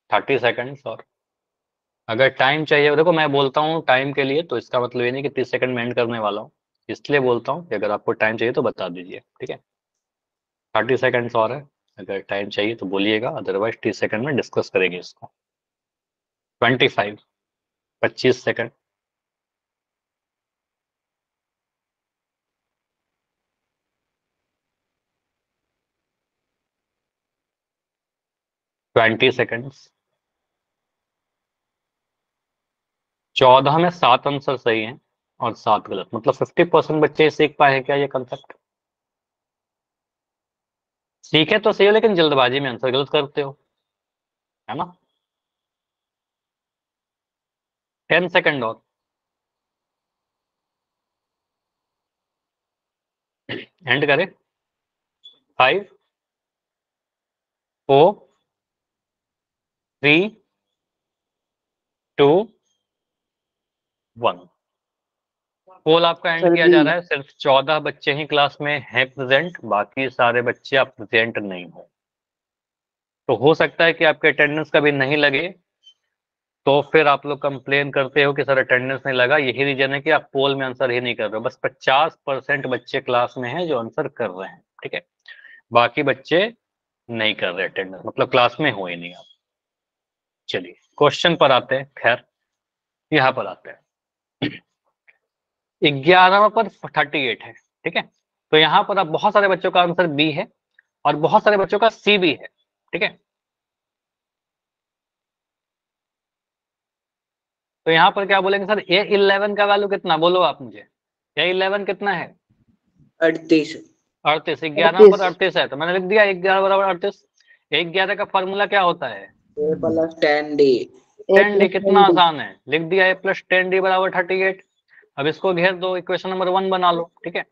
S1: 30 सेकंड और। अगर टाइम चाहिए, देखो मैं बोलता हूँ टाइम के लिए तो इसका मतलब ये नहीं कि 30 सेकंड में एंड करने वाला हूँ, इसलिए बोलता हूँ कि अगर आपको टाइम चाहिए तो बता दीजिए, ठीक है। 30 सेकंड और है, अगर टाइम चाहिए तो बोलिएगा, अदरवाइज 30 सेकंड में डिस्कस करेंगे इसको। 25, 25 सेकंड, 20 सेकंड। 14 में 7 आंसर सही हैं और 7 गलत, मतलब 50% बच्चे सीख पाए हैं क्या ये कंसेप्ट? सीखे तो सही हो लेकिन जल्दबाजी में आंसर गलत करते हो, है ना। 10 सेकंड और, एंड करें। 5, 4, 3, 2, 1। पोल आपका एंड
S3: सर
S1: किया
S3: बी।
S1: जा रहा है, सिर्फ 14 बच्चे ही क्लास में हैं प्रेजेंट, बाकी सारे बच्चे आप प्रेजेंट नहीं हो। तो हो सकता है कि आपके अटेंडेंस कभी नहीं लगे, तो फिर आप लोग कंप्लेन करते हो कि सर अटेंडेंस नहीं लगा, यही रीजन है कि आप पोल में आंसर ही नहीं कर रहे हो। बस 50% बच्चे क्लास में हैं जो आंसर कर रहे हैं, ठीक है। बाकी बच्चे नहीं कर रहे अटेंडेंस, मतलब क्लास में हो ही नहीं आप। चलिए क्वेश्चन पर आते हैं, खैर यहाँ पर आते हैं। 11वां पर 38 है, ठीक है। तो यहाँ पर अब बहुत सारे बच्चों का आंसर बी है और बहुत सारे बच्चों का सी भी है, ठीक है। तो यहाँ पर क्या बोलेंगे सर, A11 का वैल्यू कितना, बोलो आप मुझे। A11 कितना है?
S3: 38।
S1: 38। 11 पर 38 है तो मैंने लिख दिया 11 बराबर 38। 11 का फॉर्मूला क्या होता है?
S3: ए प्लस 10D।
S1: 10D। कितना आसान है, लिख दिया A+10D बराबर 38। अब इसको घेर दो, इक्वेशन नंबर 1 बना लो, ठीक है।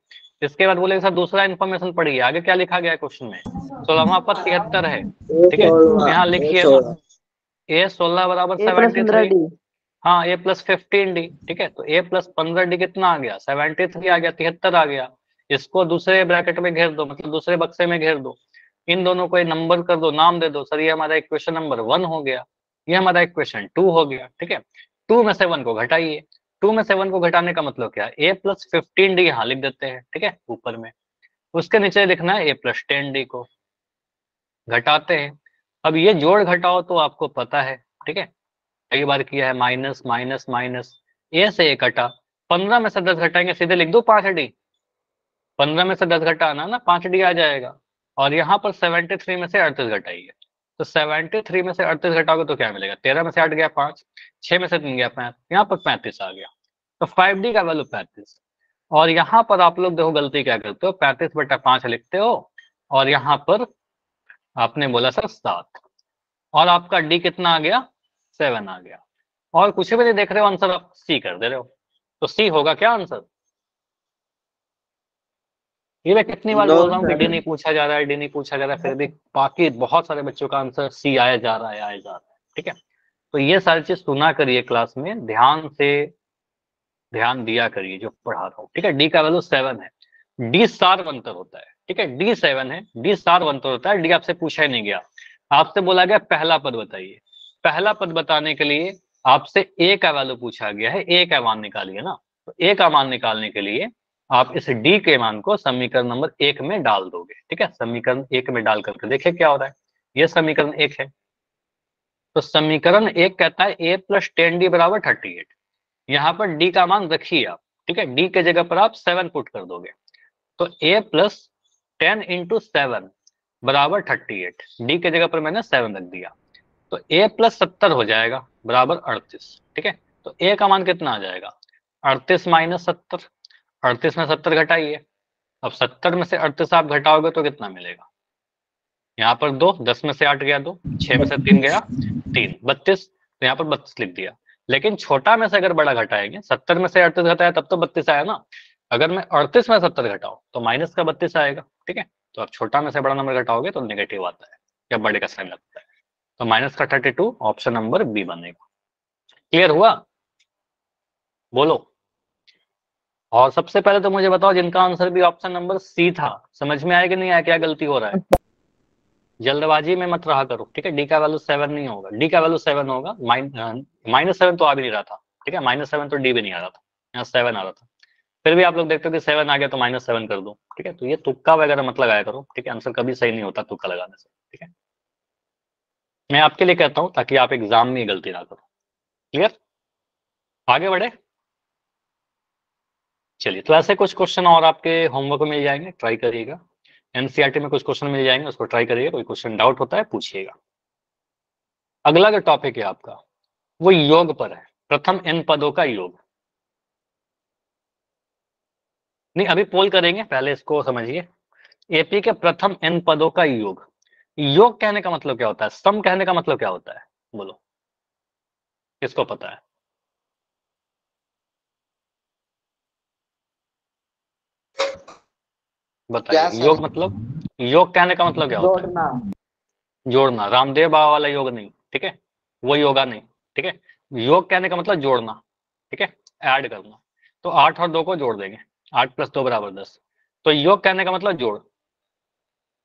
S1: इसके बाद बोलेगा सर दूसरा इन्फॉर्मेशन पढ़िए, आगे क्या लिखा गया है क्वेश्चन में। 16वां पद 73 है,
S3: ए
S1: ठीक है, तो
S3: 16।
S1: यहाँ
S3: ए
S1: लिखिए ना,
S3: 16।
S1: A16 बराबर
S3: ए प्लस
S1: 73।
S3: 15D।
S1: हाँ A+15D, ठीक है। तो A+15D कितना आ गया? 73 आ गया, 73 आ गया। इसको दूसरे ब्रैकेट में घेर दो, मतलब दूसरे बक्से में घेर दो। इन दोनों को नंबर कर दो, नाम दे दो, सर ये हमारा इक्वेशन नंबर 1 हो गया, ये हमारा इक्वेशन 2 हो गया, ठीक है। 2 में से 1 को घटाइए। 2 में से 1 को घटाने का मतलब क्या है, A+15D यहाँ लिख देते हैं, ठीक है, ऊपर में। उसके नीचे लिखना है a+10d को, घटाते हैं। अब ये जोड़ घटाओ तो आपको पता है, ठीक है, कई बार किया है, माइनस माइनस माइनस, ए से ए घटा, 15 में से 10 घटाएंगे, सीधे लिख दो 5d, 15 में से 10 घटाना ना 5d आ जाएगा। और यहाँ पर 73 में से 38 घटाइए, तो 73 में से 38 घटाओगे तो क्या मिलेगा, 13 में से 8 गया 5, 6 में से 3 गया 5, यहाँ पर 35 आ गया, तो 5d का वैल्यू 35। और यहाँ पर आप लोग देखो गलती क्या करते हो, 35/5 लिखते हो, और यहाँ पर आपने बोला सर 7, और आपका डी कितना आ गया, 7 आ गया, और कुछ भी नहीं देख रहे हो आंसर, आप सी कर दे रहे हो, तो सी होगा क्या आंसर। ये मैं कितनी बार
S3: No,
S1: बोल रहा हूँ कि
S3: sir.
S1: डी नहीं पूछा जा रहा है, डी नहीं पूछा जा रहा है, फिर भी बाकी बहुत सारे बच्चों का आंसर सी आया जा रहा है, आया जा रहा है, ठीक है। तो ये सारी चीज सुना करिए क्लास में, ध्यान से ध्यान दिया करिए जो पढ़ा रहा हूँ, ठीक है। डी का वैल्यू 7 है, डी सार्वंतर होता है, ठीक है, डी 7 है, डी सार्वंतर होता है, डी आपसे पूछा ही नहीं गया, आपसे बोला गया पहला पद बताइए, पहला पद बताने के लिए आपसे ए का वैल्यू पूछा गया है, ए का मान निकालिए ना, तो ए का मान निकालने के लिए आप इस डी के मान को समीकरण नंबर 1 में डाल दोगे, ठीक है, समीकरण 1 में डाल करके देखिए क्या हो रहा है, ये समीकरण 1 है, तो समीकरण 1 कहता है a+10d = 38, यहाँ पर डी का मान रखिए आप, ठीक है, डी के जगह पर आप 7 पुट कर दोगे, तो a+10 × 7 = 38, डी के जगह पर मैंने 7 रख दिया, तो a+70 हो जाएगा बराबर 38, ठीक है, तो a का मान कितना आ जाएगा, 38 - 70, 38 में 70 घटाइए, अब 70 में से 38 आप घटाओगे तो कितना मिलेगा, यहाँ पर 2, 10 में से 8 गया 2, 6 में से 3 गया 3, 32, तो यहाँ पर 32 लिख दिया, लेकिन छोटा में से अगर बड़ा घटाएंगे, 70 में से 38 घटाया तब तो 32 आया ना, अगर मैं 38 में 70 घटाऊं तो माइनस का 32 आएगा, ठीक है, तो आप छोटा में से बड़ा नंबर घटाओगे तो नेगेटिव आता है, या बड़े का साइन लगता है, तो माइनस का 32 ऑप्शन नंबर बी बनेगा। क्लियर हुआ, बोलो। और सबसे पहले तो मुझे बताओ जिनका आंसर भी ऑप्शन नंबर सी था, समझ में आया कि नहीं आया, क्या गलती हो रहा है, जल्दबाजी में मत रहा करो, ठीक है, डी का वैल्यू 7 नहीं होगा, डी का वैल्यू 7 होगा, -7 तो आ भी नहीं रहा था, ठीक है, -7 तो डी भी नहीं आ रहा था, यहाँ 7 आ रहा था, फिर भी आप लोग देखते हो कि 7 आ गया तो -7 कर दो, ठीक है, तो ये तुक्का वगैरह मत लगाया करो, ठीक है, आंसर कभी सही नहीं होता तुक्का लगाने से, ठीक है, मैं आपके लिए कहता हूँ ताकि आप एग्जाम में गलती ना करो। क्लियर, आगे बढ़े, चलिए, तो ऐसे कुछ क्वेश्चन और आपके होमवर्क में मिल जाएंगे, ट्राई करिएगा, एनसीईआरटी में कुछ क्वेश्चन मिल जाएंगे, उसको ट्राई करिएगा, कोई क्वेश्चन डाउट होता है पूछिएगा। अगला जो टॉपिक है आपका वो योग पर है, प्रथम n पदों का योग, नहीं अभी पोल करेंगे, पहले इसको समझिए, एपी के प्रथम n पदों का योग, योग कहने का मतलब क्या होता है, सम कहने का मतलब क्या होता है, बोलो किसको पता है, बताइए, योग मतलब, योग कहने का मतलब क्या होता है, जोड़ना, रामदेव बाबा वाला योग नहीं, ठीक है, वो योगा नहीं, ठीक है, योग कहने का मतलब जोड़ना, ठीक है, ऐड करना, तो 8 और 2 को जोड़ देंगे, 8 + 2 = 10, तो योग कहने का मतलब जोड़,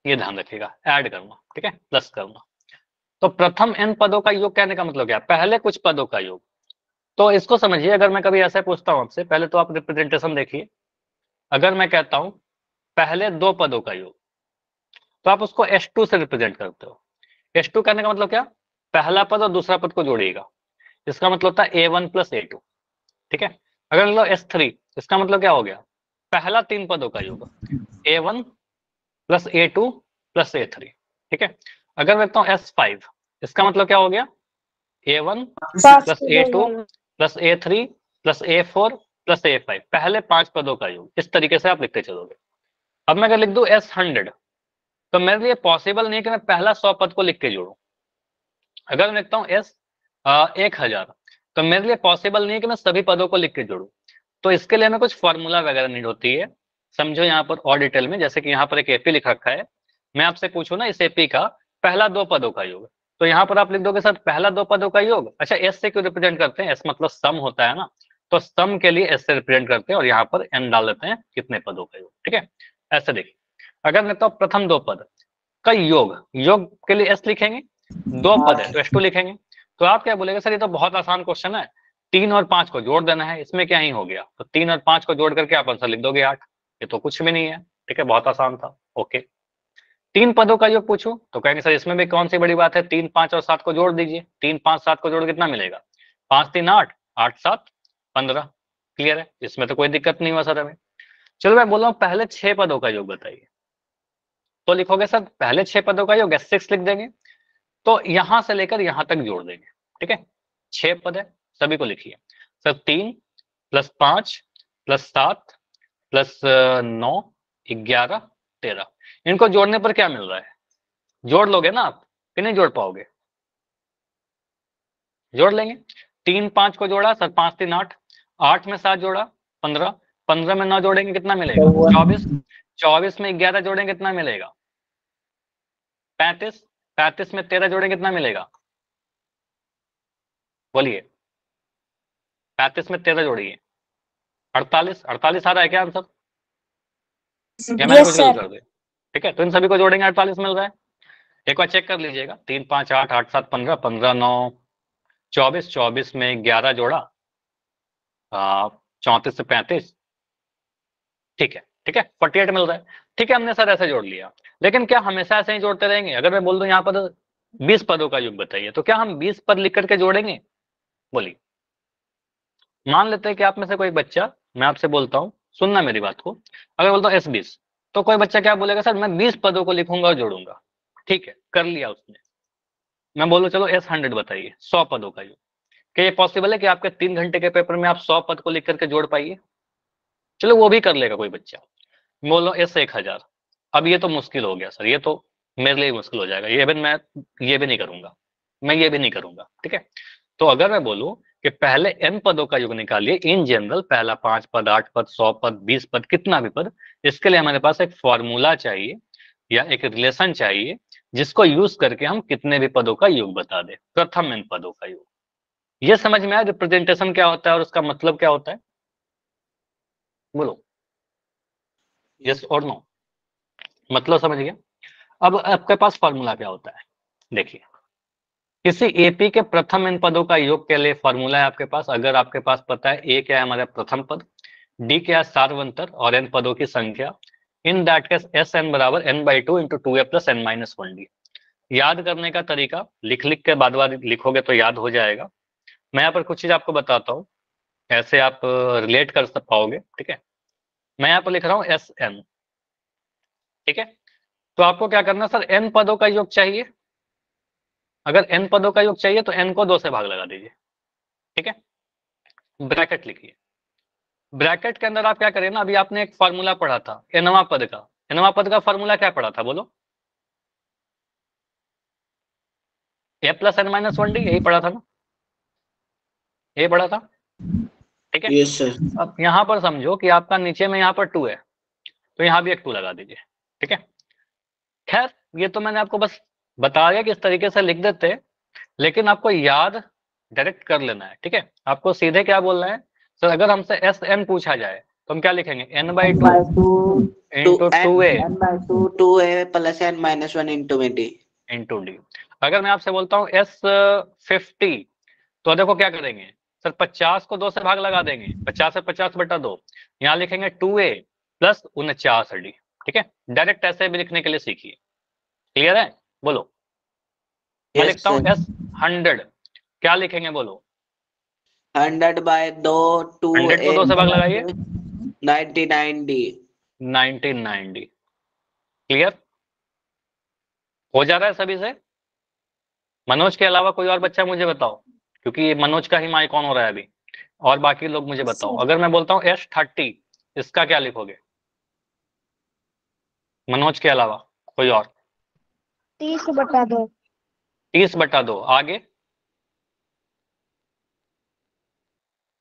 S1: ये ध्यान रखिएगा, ऐड करना, ठीक है, प्लस करना, तो प्रथम n पदों का योग कहने का मतलब क्या है, पहले कुछ पदों का योग, तो इसको समझिए, अगर मैं कभी ऐसा पूछता हूं आपसे, पहले तो आप रिप्रेजेंटेशन देखिए, अगर मैं कहता हूं पहले 2 पदों का योग, तो आप उसको S2 से रिप्रेजेंट करते हो, S2 कहने का मतलब क्या, पहला पद और दूसरा पद को जोड़िएगा, इसका मतलब होता है A1 + A2, ठीक है, अगर लो S3, इसका मतलब क्या हो गया, पहला 3 पदों का योग, A1 + A2 + A3, ठीक है, अगर मैं लिखता हूँ S5, इसका मतलब क्या हो गया, A1 + A2 + A3 + A4 + A5, पहले 5 पदों का योग, इस तरीके से आप लिखते चलोगे। अब मैं अगर लिख दूं S100, तो मेरे लिए पॉसिबल नहीं है कि मैं पहला 100 पद को लिख के जोड़ूं, अगर मैं लिखता हूँ S1000, तो मेरे लिए पॉसिबल नहीं है कि मैं सभी पदों को लिख के जोड़ूं, तो इसके लिए हमें कुछ फॉर्मूला वगैरह नीड होती है, समझो यहाँ पर और डिटेल में, जैसे कि यहाँ पर एक एपी लिख रखा है, मैं आपसे पूछूं ना इस एपी का पहला 2 पदों का योग, तो यहाँ पर आप लिख दोगे सर पहला 2 पदों का योग, अच्छा एस से क्यों रिप्रेजेंट करते हैं, एस मतलब सम होता है ना, तो सम के लिए एस से रिप्रेजेंट करते हैं, और यहाँ पर एन डाल देते हैं कितने पदों का योग, ठीक है, ऐसे देखिए, अगर लिखता हूँ प्रथम 2 पद का योग, योग के लिए एस लिखेंगे, 2 पद है तो S2 लिखेंगे, तो आप क्या बोलेंगे सर ये तो बहुत आसान क्वेश्चन है, 3 और 5 को जोड़ देना है, इसमें क्या ही हो गया, तो 3 और 5 को जोड़ करके आप आंसर लिख दोगे 8, ये तो कुछ भी नहीं है, ठीक है, बहुत आसान था। ओके, 3 पदों का योग पूछूं तो कहेंगे सर इसमें भी कौन सी बड़ी बात है, 3, 5 और 7 को जोड़ दीजिए। 3, 5, 7 को जोड़ कितना मिलेगा, 5, 3, 8, 8, 7, 15। क्लियर है, इसमें तो कोई दिक्कत नहीं हुआ सर हमें। चलो मैं बोल रहा हूँ पहले 6 पदों का योग बताइए। तो लिखोगे सर पहले 6 पदों का योग S6 लिख देंगे, तो यहां से लेकर यहां तक जोड़ देंगे। ठीक है, 6 पद है, सभी को लिखिए। सर 3 + 5 + 7 + 9 11 13, इनको जोड़ने पर क्या मिल रहा है, जोड़ लोगे ना आप कि नहीं जोड़ पाओगे, जोड़ लेंगे। 3, 5 को जोड़ा सर 5, 3, 8, 8 में 7 जोड़ा 15, 15 में 9 जोड़ेंगे कितना मिलेगा, 24, 24 में 11 जोड़ेंगे कितना मिलेगा, 35, 35 में 13 जोड़ेंगे कितना मिलेगा, बोलिए। 35 में 13 जोड़िए, 48, 48 आ रहा है क्या आंसर, या मैंने कुछ गलत कर दिया। ठीक है, तो इन सभी को जोड़ेंगे 48 मिल रहा है। एक बार चेक कर लीजिएगा, 3, 5, 8, 8, 7, 15, 15, 9, 24, 24 में 11 जोड़ा 34 से 35, ठीक है, ठीक है, 48 मिल रहा है। ठीक है, हमने सर ऐसे जोड़ लिया, लेकिन क्या हमेशा ऐसे ही जोड़ते रहेंगे। अगर मैं बोल दूं यहाँ पर 20 पदों का योग बताइए, तो क्या हम 20 पद लिख करके जोड़ेंगे, बोलिए। मान लेते हैं कि आप में से कोई बच्चा, मैं आपसे बोलता हूँ सुनना मेरी बात को, अगर बोलता हूँ S20, तो कोई बच्चा क्या बोलेगा सर मैं 20 पदों को लिखूंगा और जोड़ूंगा। ठीक है, कर लिया उसने। मैं बोलूँ चलो S100 बताइए, 100 पदों का योग। क्या ये पॉसिबल है कि आपके 3 घंटे के पेपर में आप 100 पद को लिख करके जोड़ पाइए, चलो वो भी कर लेगा कोई बच्चा। बोलो S1000, अब ये तो मुश्किल हो गया सर, ये तो मेरे लिए मुश्किल हो जाएगा, ये भी मैं ये भी नहीं करूंगा, मैं ये भी नहीं करूंगा। ठीक है, तो अगर मैं बोलूं कि पहले n पदों का योग निकालिए इन जनरल, पहला 5 पद, 8 पद, 100 पद, 20 पद, कितना भी पद, इसके लिए हमारे पास एक फॉर्मूला चाहिए या एक रिलेशन चाहिए, जिसको यूज करके हम कितने भी पदों का योग बता दें, प्रथम n पदों का योग। ये समझ में आया रिप्रेजेंटेशन क्या होता है और उसका मतलब क्या होता है, बोलो यस और नो, मतलब समझ गया। अब आपके पास फॉर्मूला क्या होता है, देखिए किसी एपी के प्रथम इन पदों का योग के लिए फॉर्मूला है आपके पास, अगर आपके पास पता है ए क्या है हमारा प्रथम पद, डी क्या है सार्वंतर और एन पदों की संख्या, in that case s n बराबर n/2 × 2a + n-1d। याद करने का तरीका लिख लिख के बाद लिखोगे तो याद हो जाएगा। मैं यहाँ पर कुछ चीज आपको बताता हूँ, ऐसे आप रिलेट कर पाओगे। ठीक है, मैं यहाँ पर लिख रहा हूँ एस एन। ठीक है, तो आपको क्या करना सर, एन पदों का योग चाहिए, अगर n पदों का योग चाहिए तो n को 2 से भाग लगा दीजिए। ठीक है, ब्रैकेट लिखिए, ब्रैकेट के अंदर आप क्या करें ना, अभी आपने एक फॉर्मूला पढ़ा था nवां पद का, nवां पद का फॉर्मूला क्या पढ़ा था बोलो, a + n-1d, यही पढ़ा था ना, ये पढ़ा था। ठीक है,
S3: यस सर।
S1: अब यहाँ पर समझो कि आपका नीचे में यहाँ पर 2 है, तो यहाँ भी एक 2 लगा दीजिए। ठीक है, खैर ये तो मैंने आपको बस बता दिया कि इस तरीके से लिख देते हैं, लेकिन आपको याद डायरेक्ट कर लेना है। ठीक है, आपको सीधे क्या बोलना है सर, अगर हमसे एस एन पूछा जाए तो हम क्या लिखेंगे, n/2 × 2a
S3: n/2 2a + n-1
S1: × d। अगर मैं आपसे बोलता हूँ S50, तो देखो क्या करेंगे सर, 50 को 2 से भाग लगा देंगे, 50 से 50/2, यहाँ लिखेंगे 2a + 49d। ठीक है, डायरेक्ट ऐसे भी लिखने के लिए सीखिए। क्लियर है, बोलो। मैं
S3: यस
S1: लिखता हूँ
S3: सर।
S1: S100, क्या लिखेंगे बोलो,
S3: 100/2
S1: 100 को 2 से भाग लगाइए,
S3: 99d।
S1: 99d। क्लियर हो जा रहा है सभी से। मनोज के अलावा कोई और बच्चा मुझे बताओ, क्योंकि ये मनोज का ही माइक ऑन हो रहा है अभी, और बाकी लोग मुझे बताओ। अगर मैं बोलता हूँ S30, इसका क्या लिखोगे, मनोज के अलावा कोई और,
S2: 30/2।
S1: 30/2। आगे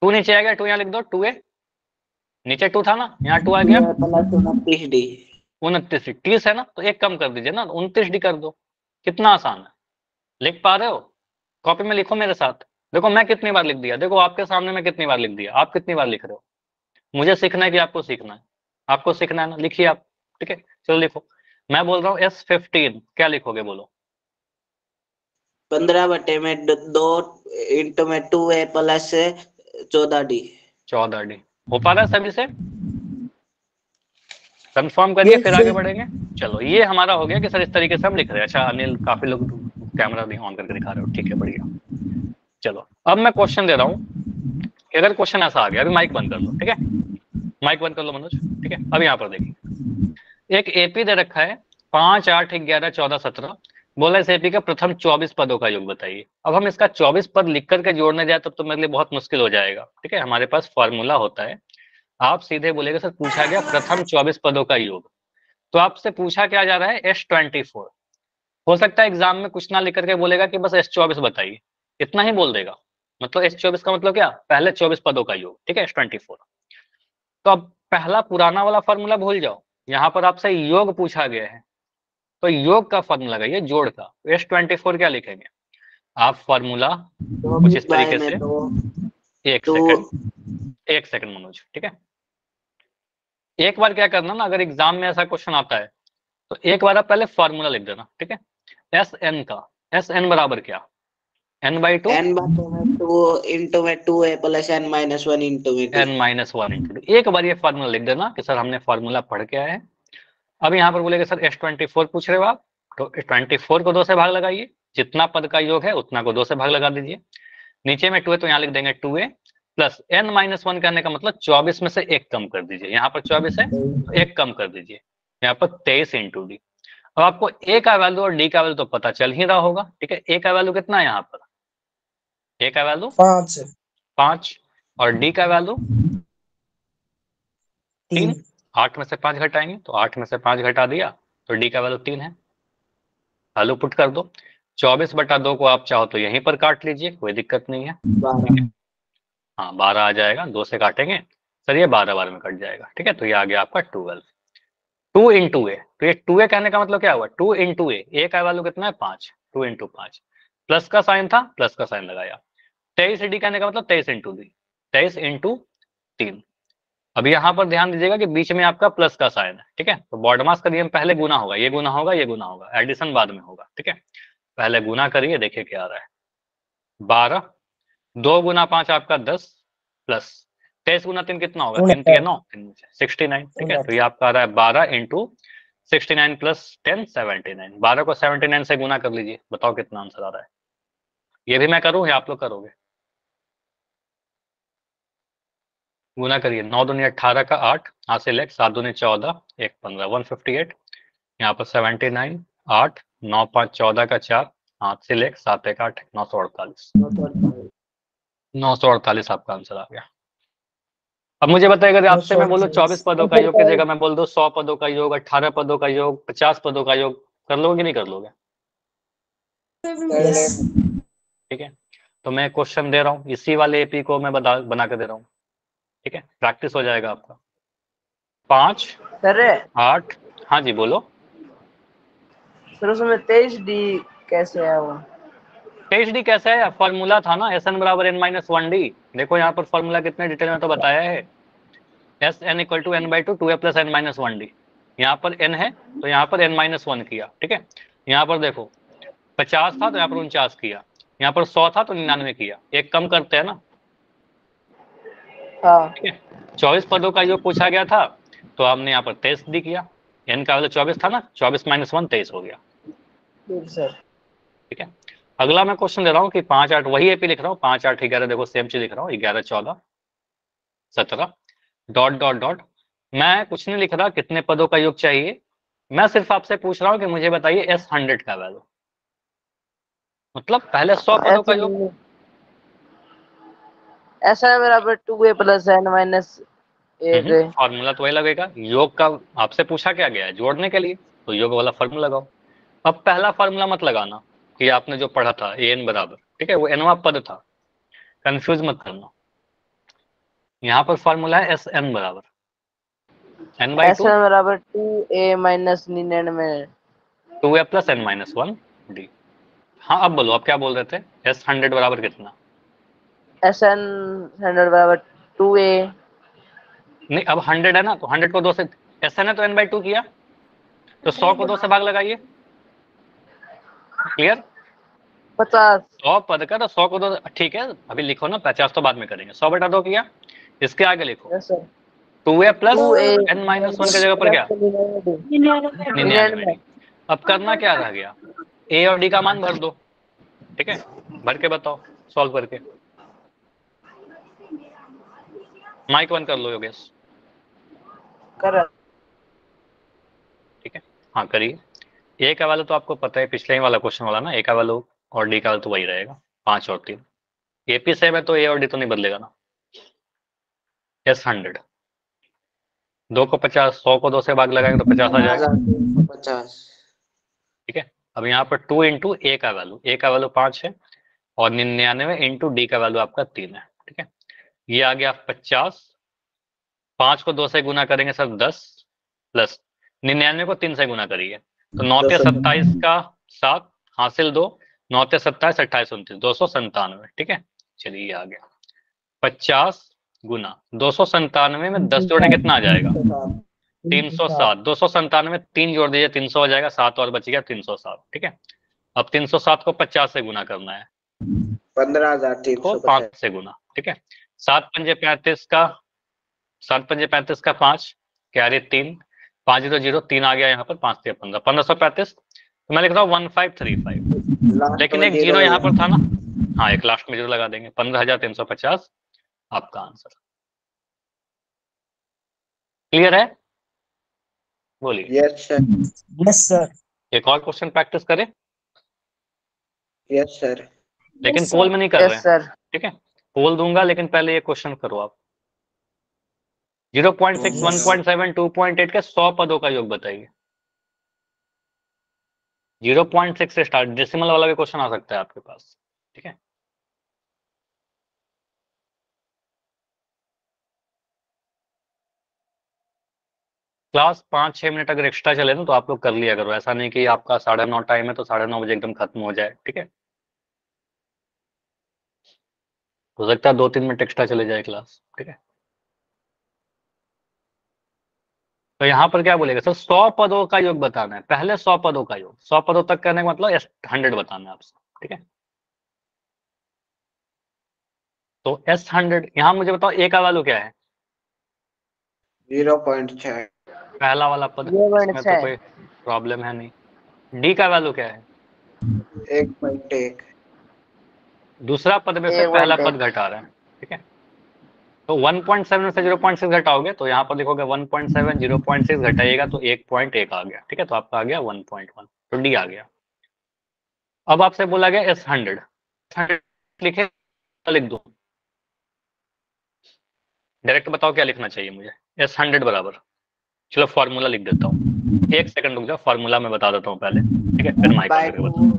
S1: 2 नीचे आ गया, 2 यहाँ लिख दो, 2a, नीचे 2 था ना, यहाँ 2 आ गया,
S3: 29d।
S1: 29, 30 है ना, तो एक कम कर दीजिए ना, 29d कर दो। कितना आसान है, लिख पा रहे हो, कॉपी में लिखो मेरे साथ। देखो मैं कितनी बार लिख दिया, देखो आपके सामने मैं कितनी बार लिख दिया, आप कितनी बार लिख रहे हो। मुझे सीखना है कि आपको सीखना है, आपको सीखना है ना, लिखिए आप। ठीक है, चलो लिखो। मैं बोल रहा हूँ S15, क्या लिखोगे बोलो,
S3: 15/2 × 2a + 14d।
S1: 14d। हो पा रहा है सभी से, कंफर्म करिए
S4: Yes,
S1: फिर आगे
S4: sir.
S1: बढ़ेंगे। चलो ये हमारा हो गया कि सर इस तरीके से हम लिख रहे हैं। अच्छा अनिल, काफी लोग कैमरा नहीं ऑन करके दिखा रहे हो, ठीक है बढ़िया। चलो अब मैं क्वेश्चन दे रहा हूँ कि अगर क्वेश्चन ऐसा आ गया, अभी माइक बंद कर लो, ठीक है, माइक बंद कर लो मनोज, ठीक है। अब यहाँ पर देखिए एक एपी दे रखा है 5, 8, 11, 14, 17, बोला इस एपी का प्रथम 24 पदों का योग बताइए। अब हम इसका 24 पद लिख करके जोड़ने जाए तब तो मेरे लिए बहुत मुश्किल हो जाएगा, ठीक है। हमारे पास फॉर्मूला होता है, आप सीधे बोलेगा सर पूछा गया प्रथम 24 पदों का योग, तो आपसे पूछा क्या जा रहा है S24। हो सकता है एग्जाम में कुछ ना लिख करके बोलेगा कि बस S24 बताइए, इतना ही बोल देगा। मतलब S24 का मतलब क्या, पहले 24 पदों का योग, ठीक है, S24। तो अब पहला पुराना वाला फॉर्मूला भूल जाओ, यहाँ पर आपसे योग पूछा गया है तो योग का फॉर्मूला लगाइए जोड़ का। S24 क्या लिखेंगे आप, फॉर्मूला कुछ इस
S3: बाय
S1: तरीके
S3: में
S1: से,
S3: तो
S1: एक
S3: तो
S1: सेकंड, एक सेकंड मनोज, ठीक है। एक बार क्या करना ना, अगर एग्जाम में ऐसा क्वेश्चन आता है तो एक बार आप पहले फॉर्मूला लिख देना, ठीक है। एस एन का, एस एन बराबर क्या, n/2
S3: n बटे में 2 इंटू में 2a plus n minus 1 into में 2।
S1: n-1 into. एक बार ये फॉर्मूला लिख देना कि सर हमने फॉर्मूला पढ़ के आए हैं। अब यहाँ पर बोलेगा सर S24 पूछ रहे हो आप, तो 24 को 2 से भाग लगाइए, जितना पद का योग है उतना को 2 से भाग लगा दीजिए। नीचे में 2 है तो यहाँ लिख देंगे 2a प्लस n-1 करने का मतलब 24 में से 1 कम कर दीजिए। यहाँ पर 24 है तो 1 कम कर दीजिए, यहाँ पर 23 इंटू डी। अब आपको ए का वैल्यू और डी का वैल्यू तो पता चल ही रहा होगा, ठीक है। ए का वैल्यू कितना है यहाँ पर, ए का वैल्यू
S4: 5,
S1: 5 और डी का वैल्यू 3।
S4: 3.
S1: 8 में से 5 घटाएंगे तो 8 में से 5 घटा दिया तो डी का वैल्यू 3 है। वैल्यू पुट कर दो, 24/2 को आप चाहो तो यहीं पर काट लीजिए, कोई दिक्कत नहीं है, ठीक है। हाँ 12 आ जाएगा, 2 से काटेंगे सर ये 12 में कट जाएगा, ठीक है। तो ये आ गया आपका 12। 2 इंटू ए, तो ये 2a कहने का मतलब क्या हुआ, 2 इंटू ए का वैल्यू कितना है 5, 2 इंटू 5, प्लस का साइन था प्लस का साइन लगाया। 23 डी कहने का मतलब 23 इंटू डी, 23 इंटू 3। अब यहाँ पर ध्यान दीजिएगा कि बीच में आपका प्लस का साइन है, ठीक है। तो बॉडमास का नियम पहले गुना होगा, ये गुना होगा, ये गुना होगा, एडिशन बाद में होगा, ठीक है। पहले गुना करिए, देखिए क्या आ रहा है, 12, 2 गुना 5 आपका 10 प्लस 23 गुना 3 कितना होगा, 3 3 9 69, ठीक है। तो ये आपका आ रहा है 12 इंटू 69 प्लस 10 79। 12 को 79 से गुना कर लीजिए, बताओ कितना आंसर आ रहा है। ये भी मैं करूँ या आप लोग करोगे, गुना करिए। 9 दूनी 18 का 8, हासिल 1, 7 दूनी 14, 1 15, 158। यहाँ पर 79, 8, 9 5 14 का 4, हासिल 1, 7 1 8, 948। 948 आपका आंसर आ गया। अब मुझे बताइए अगर आपसे मैं बोलूं 24 पदों का योग की जगह मैं बोल दूं 100 पदों का योग, 18 पदों का योग, 50 पदों का योग, कर लोगे कि नहीं कर लोगे,
S4: Yes.
S1: ठीक है। तो मैं क्वेश्चन दे रहा हूँ, इसी वाले एपी को मैं बना के दे रहा हूँ, ठीक है, प्रैक्टिस हो जाएगा आपका। 5
S5: सर
S1: 8, हाँ जी बोलो।
S5: सर उसमें 23D कैसे है वो,
S1: 23D कैसे है, फॉर्मूला था ना Sn बराबर n-1d। देखो यहाँ पर फॉर्मूला कितने डिटेल में तो बताया है, Sn equal to n/2 2a plus n-1d। यहाँ पर n है तो यहाँ पर n-1 किया, ठीक है। यहाँ पर देखो 50 था तो यहाँ पर 49 किया, यहाँ पर 100 था तो 99 किया, एक कम करते हैं ना,
S5: हाँ
S1: ठीक है। 24 पदों का योग पूछा गया था तो हमने यहाँ पर 23D किया, n का वैल्यू 24 था ना, 24 - 1 23 हो गया,
S5: ठीक सर।
S1: ठीक है। अगला मैं क्वेश्चन दे रहा हूँ कि 5 8, वही एपी लिख रहा हूँ, 5 8 11, देखो सेम चीज लिख रहा हूँ, 11 14 17 डॉट डॉट डॉट। मैं कुछ नहीं लिख रहा कितने पदों का योग चाहिए, मैं सिर्फ आपसे पूछ रहा हूँ कि मुझे बताइए S100 का वैल्यू, मतलब पहले 100 पदों का योग।
S5: ऐसा बराबर 2a plus n minus 1
S1: formula तो वही लगेगा, योग का आपसे पूछा क्या गया है जोड़ने के लिए, तो योग वाला फॉर्मूला लगाओ। अब पहला फॉर्मूला मत लगाना कि आपने जो पढ़ा था an बराबर, ठीक है, वो nवां पद था, कंफ्यूज मत करना। यहाँ पर फॉर्मूला है Sn बराबर n/2
S5: ऐसा बराबर 2a minus 99
S1: 2a plus n-1d। हाँ अब बोलो, आप क्या बोल रहे थे, S100 बराबर कितना,
S5: Sn 100 बराबर 2a।
S1: नहीं अब 100 है ना तो 100 को 2 से, Sn है तो n/2 किया तो 100 को 2 से भाग लगाइए, क्लियर।
S5: 50
S1: 100 पद का तो 100 को 2, ठीक है अभी लिखो ना, 50 तो बाद में करेंगे, 100/2 किया, इसके आगे लिखो
S5: yes sir
S1: 2a plus
S5: 2a
S1: n minus 1 की जगह पर क्या?
S2: 99।
S1: 99। अब करना क्या रह गया? a और d का मान भर दो, ठीक है, भर के बताओ सॉल्व करके। माइक बंद कर लो योगेश।
S5: कर
S1: ठीक है, हाँ करिए। ए का वैल्यू तो आपको पता है, पिछले ही वाला क्वेश्चन वाला ना, ए का वैल्यू और डी का वैल्यू तो वही रहेगा, 5 और 3। एपी सेम है तो ए और डी तो नहीं बदलेगा ना। एस 100, 2 को 50, 100 को 2 से भाग लगाएंगे तो 50 आ जाएगा।
S3: 5350।
S1: ठीक है, अब यहाँ पर 2 इंटू ए का वैल्यू, ए का वैल्यू 5 है और 99 इंटू डी का वैल्यू आपका 3 है। ठीक है, ये आ गया 50, 5 को 2 से गुना करेंगे सर 10, प्लस 99 को 3 से गुना करिए तो 9 ते 27 का 7 हासिल 2, 9 ते 27 28 29 297। ठीक है, चलिए ये आ गया 50 गुना 297 में 10 जोड़े कितना आ जाएगा? 307। 297 में 3 जोड़ दीजिए 300 हो जाएगा, 7 और बच गया 307। ठीक है, अब 307 को 50 से गुना करना है,
S3: 15,350।
S1: 5 से गुना। ठीक है, 7 पंजे 35 का 7 पंजे 35 का 5 कैरी 3, 5 0 0 3 आ गया यहाँ पर, 5 3 15, 1535। तो मैं लिख रहा हूँ 1535, लेकिन एक जीरो यहाँ पर था ना, हाँ एक लास्ट में जीरो लगा देंगे, 15,350 आपका आंसर। क्लियर है? बोलिए।
S3: Yes sir.
S2: Yes sir.
S1: एक और क्वेश्चन प्रैक्टिस करें,
S3: यस सर।
S1: लेकिन पोल में नहीं कर रहे
S5: यस
S1: हैं।
S5: सर।
S1: ठीक है, पोल दूंगा लेकिन पहले ये क्वेश्चन करो आप। 0.6, 1.7, 2.8 के 100 पदों का योग बताइए। 0.6 से स्टार्ट, डेसिमल वाला भी क्वेश्चन आ सकता है आपके पास। ठीक है, क्लास 5-6 मिनट अगर एक्स्ट्रा चले ना तो आप लोग कर लिया करो, ऐसा नहीं कि आपका 9:30 टाइम है तो 9:30 बजे एकदम खत्म हो जाए। ठीक है, हो सकता है 2-3 मिनट एक्स्ट्रा चले जाए क्लास। ठीक है, तो यहाँ पर क्या बोलेगा सर? 100 पदों का योग बताना है, पहले 100 पदों का योग, 100 पदों तक करने का मतलब 100 बताना है आपसे। ठीक है, तो S100, यहाँ मुझे बताओ ए का वैल्यू क्या है?
S3: 0.6।
S1: पहला वाला पद, इसमें तो कोई प्रॉब्लम है नहीं। डी का वैल्यू क्या है?
S3: 1.1।
S1: दूसरा पद में से पहला पद घटा रहे हैं। ठीक है, तो 1.7 से 0.6 घटाओगे तो यहाँ पर लिखोगे 1.7, 0.6 घटाइएगा तो 1.1 आ गया। ठीक है, तो आपका आ गया 1.1, तो डी आ गया। अब आपसे बोला गया S100 लिखे, लिख दो डायरेक्ट, बताओ क्या लिखना चाहिए मुझे? S100 बराबर, चलो फॉर्मूला लिख देता हूँ, एक सेकंड रुक जाओ, फॉर्मूला मैं बता देता हूँ पहले। ठीक है, फिर माइक
S3: बाय
S1: करके बताओ।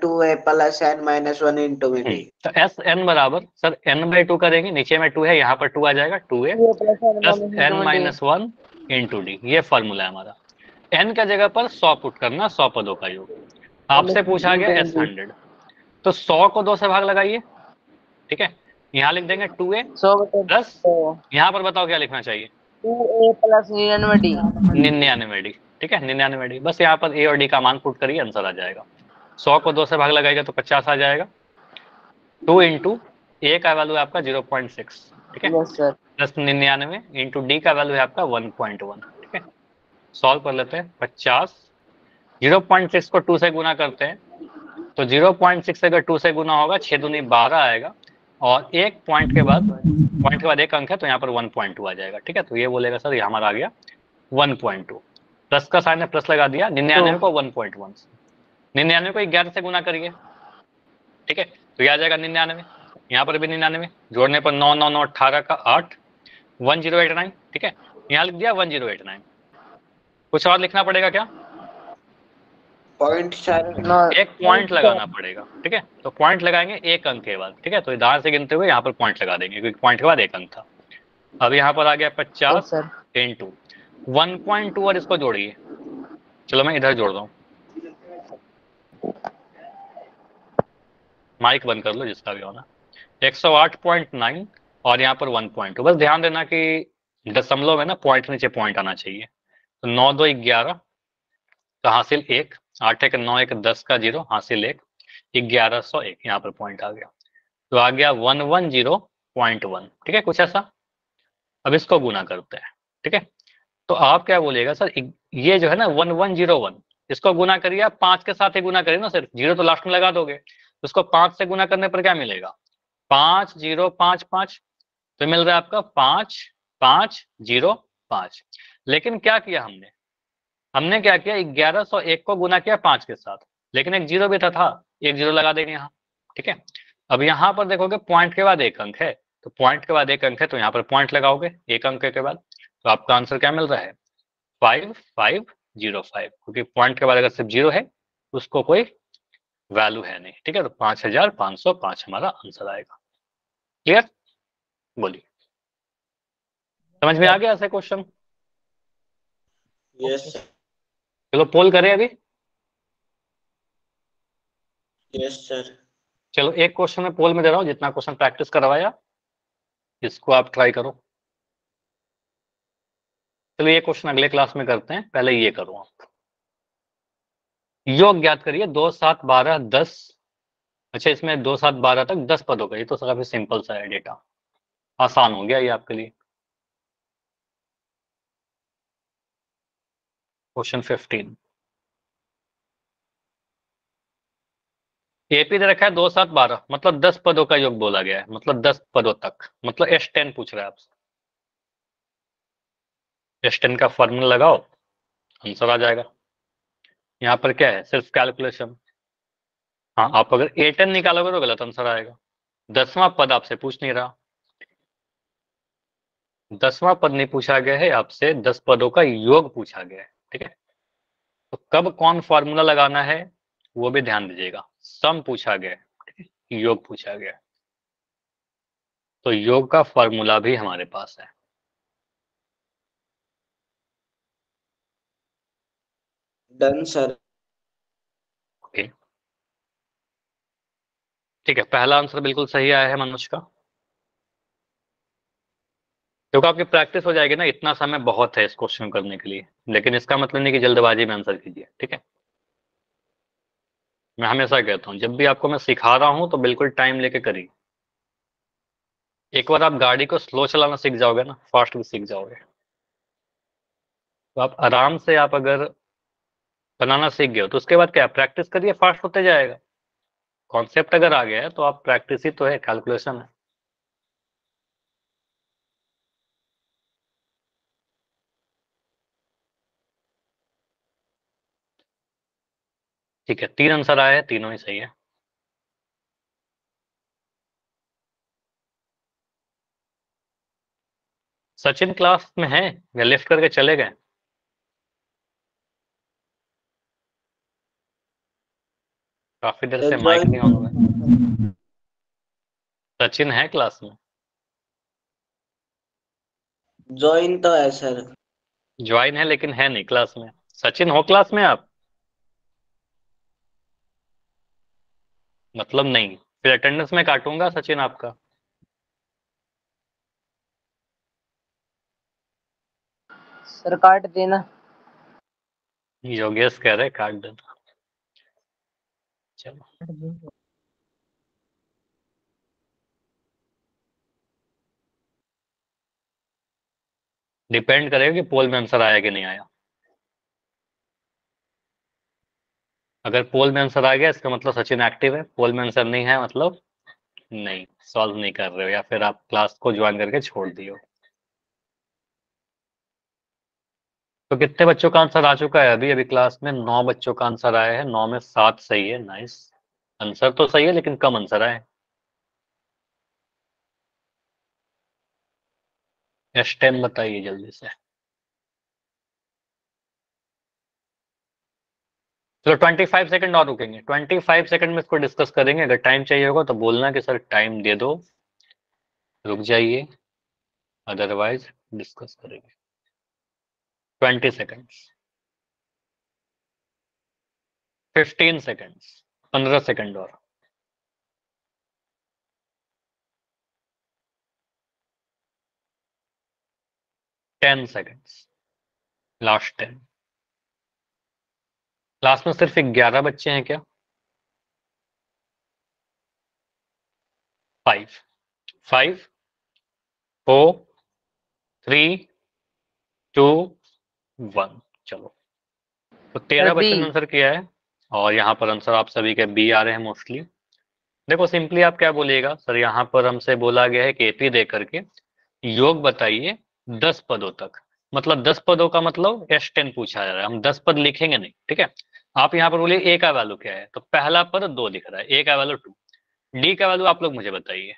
S3: 2a plus n minus 1 into में डी।
S1: तो एस एन बराबर सर n/2 करेंगे, नीचे में 2 है, यहाँ पर 2 आ जाएगा, 2a plus n minus 1 into D, ये फॉर्मूला है हमारा। n का जगह पर 100 पुट करना, 100 पदों का योग। आपसे पूछा गया S100, तो 100 को 2 से भाग लगाइए। ठीक है, यहाँ लिख देंगे 2a प्लस, यहाँ पर बताओ क्या लिखना चाहिए?
S5: 2a plus 99d।
S1: 99d। ठीक है, 99d, बस यहाँ पर ए और डी का मान पुट करिए, आंसर आ जाएगा। 100 को 2 से भाग लगाएगा तो 50 आ जाएगा। 2 इंटू ए का वैल्यू है आपका 0.6। ठीक है, प्लस 99 इंटू डी का वैल्यू है आपका 1.1। ठीक है, सॉल्व कर लेते हैं। 50, 0.6 को 2 से गुना करते हैं तो 0.6 अगर 2 से गुना होगा 6 दूनी 12 आएगा, और एक पॉइंट के बाद एक अंक है तो यहाँ पर 1.2 आ जाएगा। ठीक है, तो ये बोलेगा सर ये हमारा आ गया 1.2, प्लस का साइन है, प्लस लगा दिया, 99 को 1.1 से, 99 को 11 से गुना करिए। ठीक है, तो ये आ जाएगा 99, यहाँ पर भी 99, जोड़ने पर 9 9 9 18 का 8, 1089। ठीक है, यहाँ लिख दिया 1089। कुछ और लिखना पड़ेगा क्या?
S3: पॉइंट सर,
S1: एक पॉइंट लगाना पड़ेगा। ठीक है, तो पॉइंट लगाएंगे एक अंक के बाद। ठीक है, तो इधर से गिनते हुए यहाँ पर पॉइंट लगा देंगे, क्योंकि पॉइंट के बाद एक अंक था। अब यहाँ पर आ गया 50 इंटू 1.2, और इसको जोड़िए। चलो मैं इधर जोड़ रहा हूँ, माइक बंद कर लो जिसका भी होना। 108.9 और यहाँ पर 1.2, बस ध्यान देना कि दशमलव में ना पॉइंट नीचे पॉइंट आना चाहिए। तो 9 2 11 तो हासिल 1, 8 1 9 1 10 का 0 हासिल 1, 1101, यहाँ पर पॉइंट आ गया, तो आ गया 110.1। ठीक है, कुछ ऐसा। अब इसको गुना करते हैं, ठीक है। तो आप क्या बोलिएगा सर, ये जो है ना 1101, इसको गुना करिए आप 5 के साथ ही गुना करिए ना, सिर्फ 0 तो लास्ट में लगा दोगे, तो इसको 5 से गुना करने पर क्या मिलेगा, 5055, तो मिल रहा है आपका 5505। लेकिन क्या किया हमने, हमने क्या किया, 1101 को गुना किया 5 के साथ, लेकिन एक जीरो भी था, एक जीरो लगा देंगे यहाँ, ठीक है। अब यहाँ पर देखोगे पॉइंट के बाद एक अंक है, तो पॉइंट के बाद एक अंक है, तो यहाँ पर पॉइंट लगाओगे एक अंक के बाद, तो आपका आंसर क्या मिल रहा है, 5505, क्योंकि पॉइंट के बाद अगर सिर्फ जीरो है उसको कोई वैल्यू है नहीं, ठीक है। तो 5505 हमारा आंसर आएगा। क्लियर, बोलिए, समझ में आ गया ऐसे क्वेश्चन?
S3: यस
S1: चलो पोल करें अभी।
S3: Yes sir.
S1: चलो एक क्वेश्चन मैं पोल में दे रहा हूँ, जितना क्वेश्चन प्रैक्टिस करवाया इसको आप ट्राई करो। चलो ये क्वेश्चन अगले क्लास में करते हैं, पहले ये करो आप। योग ज्ञात करिए 2 7 12 10। अच्छा, इसमें 2 7 12 तक 10 पद हो गए, ये तो काफी सिंपल सा है, डेटा आसान हो गया ये आपके लिए। क्वेश्चन 15, एपी दे रखा है 2 7 12, मतलब 10 पदों का योग बोला गया है, मतलब 10 पदों तक, मतलब S10 पूछ रहा है आपसे। S10 का फॉर्मूला लगाओ, आंसर आ जाएगा। यहाँ पर क्या है, सिर्फ कैलकुलेशन। हाँ, आप अगर A10 निकालोगे तो गलत आंसर आएगा, 10वां पद आपसे पूछ नहीं रहा, 10वां पद नहीं पूछा गया है आपसे, 10 पदों का योग पूछा गया है, ठीक है। तो कब कौन फॉर्मूला लगाना है वो भी ध्यान दीजिएगा, सम पूछा गया है, ठीक है? योग पूछा गया है, तो योग का फॉर्मूला भी हमारे पास है।
S3: Done sir.
S1: ओके, ठीक है, पहला आंसर बिल्कुल सही आया है मनोज का। क्योंकि आपकी प्रैक्टिस हो जाएगी ना, इतना समय बहुत है इस क्वेश्चन करने के लिए, लेकिन इसका मतलब नहीं कि जल्दबाजी में आंसर कीजिए, ठीक है। मैं हमेशा कहता हूँ जब भी आपको मैं सिखा रहा हूँ तो बिल्कुल टाइम लेके करिए। एक बार आप गाड़ी को स्लो चलाना सीख जाओगे ना, फास्ट भी सीख जाओगे। तो आप आराम से, आप अगर बनाना सीख गए हो तो उसके बाद क्या, प्रैक्टिस करिए, फास्ट होते जाएगा। कॉन्सेप्ट अगर आ गया है तो आप प्रैक्टिस ही तो है, कैलकुलेशन है। ठीक है, 3 आंसर आए हैं, तीनों ही सही है। सचिन क्लास में है या लिफ्ट करके चले गए? काफी देर से माइक नहीं ऑन हुआ है। सचिन है क्लास में?
S3: ज्वाइन तो है सर।
S1: ज्वाइन है लेकिन है नहीं क्लास में। सचिन हो क्लास में आप? मतलब नहीं, फिर अटेंडेंस में काटूंगा सचिन आपका।
S5: सर काट देना।
S1: योगेश कह रहे काट देना। चलो, डिपेंड करेगा कि पोल में आंसर आया कि नहीं आया। अगर पोल में आंसर आ गया इसका मतलब सचिन एक्टिव है, पोल में आंसर नहीं है मतलब नहीं, सॉल्व नहीं कर रहे हो, या फिर आप क्लास को ज्वाइन करके छोड़ दियो। तो कितने बच्चों का आंसर आ चुका है अभी? अभी क्लास में 9 बच्चों का आंसर आया है, 9 में 7 सही है, नाइस। आंसर तो सही है लेकिन कम आंसर आए। S10 बताइए जल्दी से। चलो 25 सेकंड और रुकेंगे, 25 सेकंड में इसको डिस्कस करेंगे। अगर टाइम चाहिए होगा तो बोलना कि सर टाइम दे दो, रुक जाइए, अदरवाइज डिस्कस करेंगे। 20 सेकंड्स, 15 सेकंड्स, 15 सेकंड और, 10 सेकंड्स, लास्ट 10। क्लास में सिर्फ 11 बच्चे हैं क्या? 5, 5, 4, 3 2 1। चलो, तो 13
S5: बी।
S1: बच्चों ने आंसर किया है और यहाँ पर आंसर आप सभी के बी आ रहे हैं मोस्टली। देखो सिंपली आप क्या बोलिएगा, सर यहाँ पर हमसे बोला गया है कि एपी दे करके योग बताइए 10 पदों तक। मतलब 10 पदों का मतलब S10 पूछा जा रहा है, हम 10 पद लिखेंगे नहीं, ठीक है। आप यहाँ पर बोलिए ए का वैल्यू क्या है, तो पहला पद 2 लिख रहा है, ए का वैल्यू 2, डी का वैल्यू आप लोग मुझे बताइए।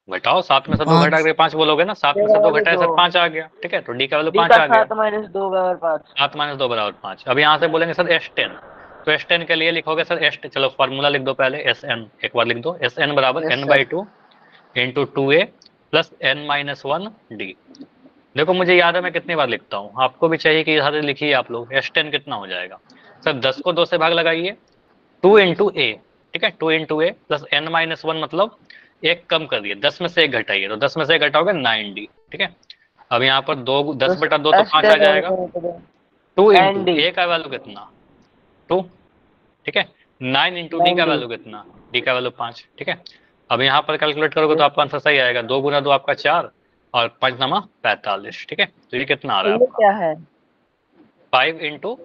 S1: घटाओ, 7 में से 2 घटा के 5 बोलोगे ना, 7 में से 2 घटाए सर 5 आ गया, ठीक है, तो डी का वैल्यू
S5: डी
S1: 5
S5: का
S1: आ गया।
S5: 7 माइनस 2 बराबर 5।
S1: 7 माइनस 2 बराबर 5। अब यहाँ से बोलेंगे सर S10, तो S10 के लिए लिखोगे सर S10, चलो फॉर्मूला लिख दो पहले, SN एक बार लिख दो, SN बराबर
S5: Yes,
S1: n/2 into 2a plus n-1d। देखो मुझे याद है मैं कितनी बार लिखता हूँ, आपको भी चाहिए कि इधर लिखिए आप लोग। S10 कितना हो जाएगा सर, 10 को 2 से भाग लगाइए, 2 इंटू ए, ठीक है, 2 इंटू ए प्लस n-1 मतलब एक कम कर दिए, 10 में से एक घटाइए, तो 10 में से एक घटाओगे 9d, ठीक है। अब यहाँ पर 10/2 तो 5 आ जाएगा। 2 इंटू ए का वैल्यू कितना 2, ठीक है, 9 इंटू डी का वैल्यू कितना, डी का वैल्यू 5, ठीक है। अब यहाँ पर कैलकुलेट करोगे तो आपका आंसर सही आएगा, 2 गुना 2 आपका 4 और 5 नमा 45, ठीक है। तो ये कितना आ रहा है
S5: ये
S1: आपका
S5: क्या है?
S1: 5 इंटू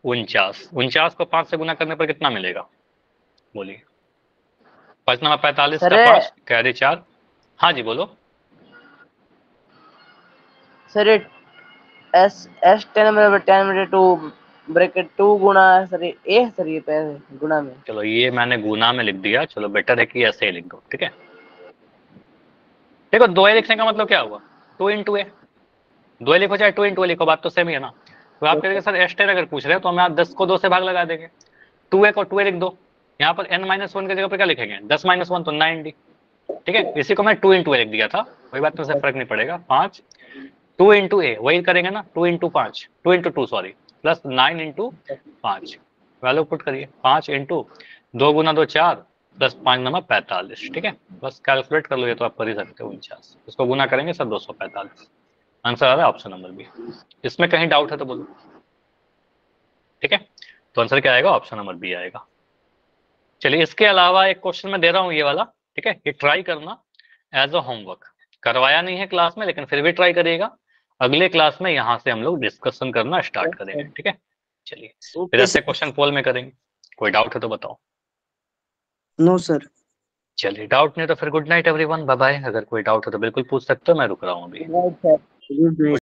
S1: 49। 49 को 5 से गुना करने पर कितना मिलेगा बोलिए, 5 नमा 45 का
S5: सर
S1: 5 कैरी 4। हाँ जी बोलो।
S5: सर ये S10 बराबर 10 बटे 2 ब्रैकेट 2 गुना सर ये सर ये पहले गुना में।
S1: चलो ये मैंने गुना में लिख दिया, चलो बेटर है कि ऐसे ही लिख दो, ठीक है। देखो 2a लिखने का मतलब क्या हुआ, 2 इंटू ए, 2 लिखो चाहे 2 इंटू लिखो, बात तो सेम ही है ना। तो आप कहेंगे सर S10 अगर पूछ रहे हो तो हम यहाँ 10 को 2 से भाग लगा देंगे, 2a को 2a लिख दो, यहाँ पर n-1 की जगह पर क्या लिखेंगे 10-1 तो 9d, ठीक है। इसी को मैं 2 इंटू ए लिख दिया था, वही बात तो फर्क नहीं पड़ेगा। 5 2 इंटू ए वही करेंगे ना, 2 into 5 2 into 2 sorry plus 9 into 5 value put करिए, 5 इंटू 2 गुना 2 4 प्लस 5 नमा 45, ठीक है। बस कैलकुलेट कर लो, ये तो आप कर ही सकते हो 49, इसको गुना करेंगे सर 245। आंसर आ रहा है ऑप्शन नंबर बी। इसमें कहीं डाउट है तो बोलो, ठीक है। तो आंसर क्या आएगा, ऑप्शन नंबर बी आएगा। चलिए इसके अलावा एक क्वेश्चन मैं दे रहा हूँ ये वाला, ठीक है, ये ट्राई करना एज अ होमवर्क, करवाया नहीं है क्लास में लेकिन फिर भी ट्राई करिएगा। अगले क्लास में यहाँ से हम लोग डिस्कशन करना स्टार्ट करेंगे, ठीक है। चलिए फिर ऐसे क्वेश्चन पोल में करेंगे, कोई डाउट है तो बताओ।
S2: No sir.
S1: चलिए डाउट नहीं तो फिर good night everyone, bye bye. अगर कोई डाउट है तो बिल्कुल पूछ सकते हो, मैं रुक रहा हूँ अभी।
S2: Good night.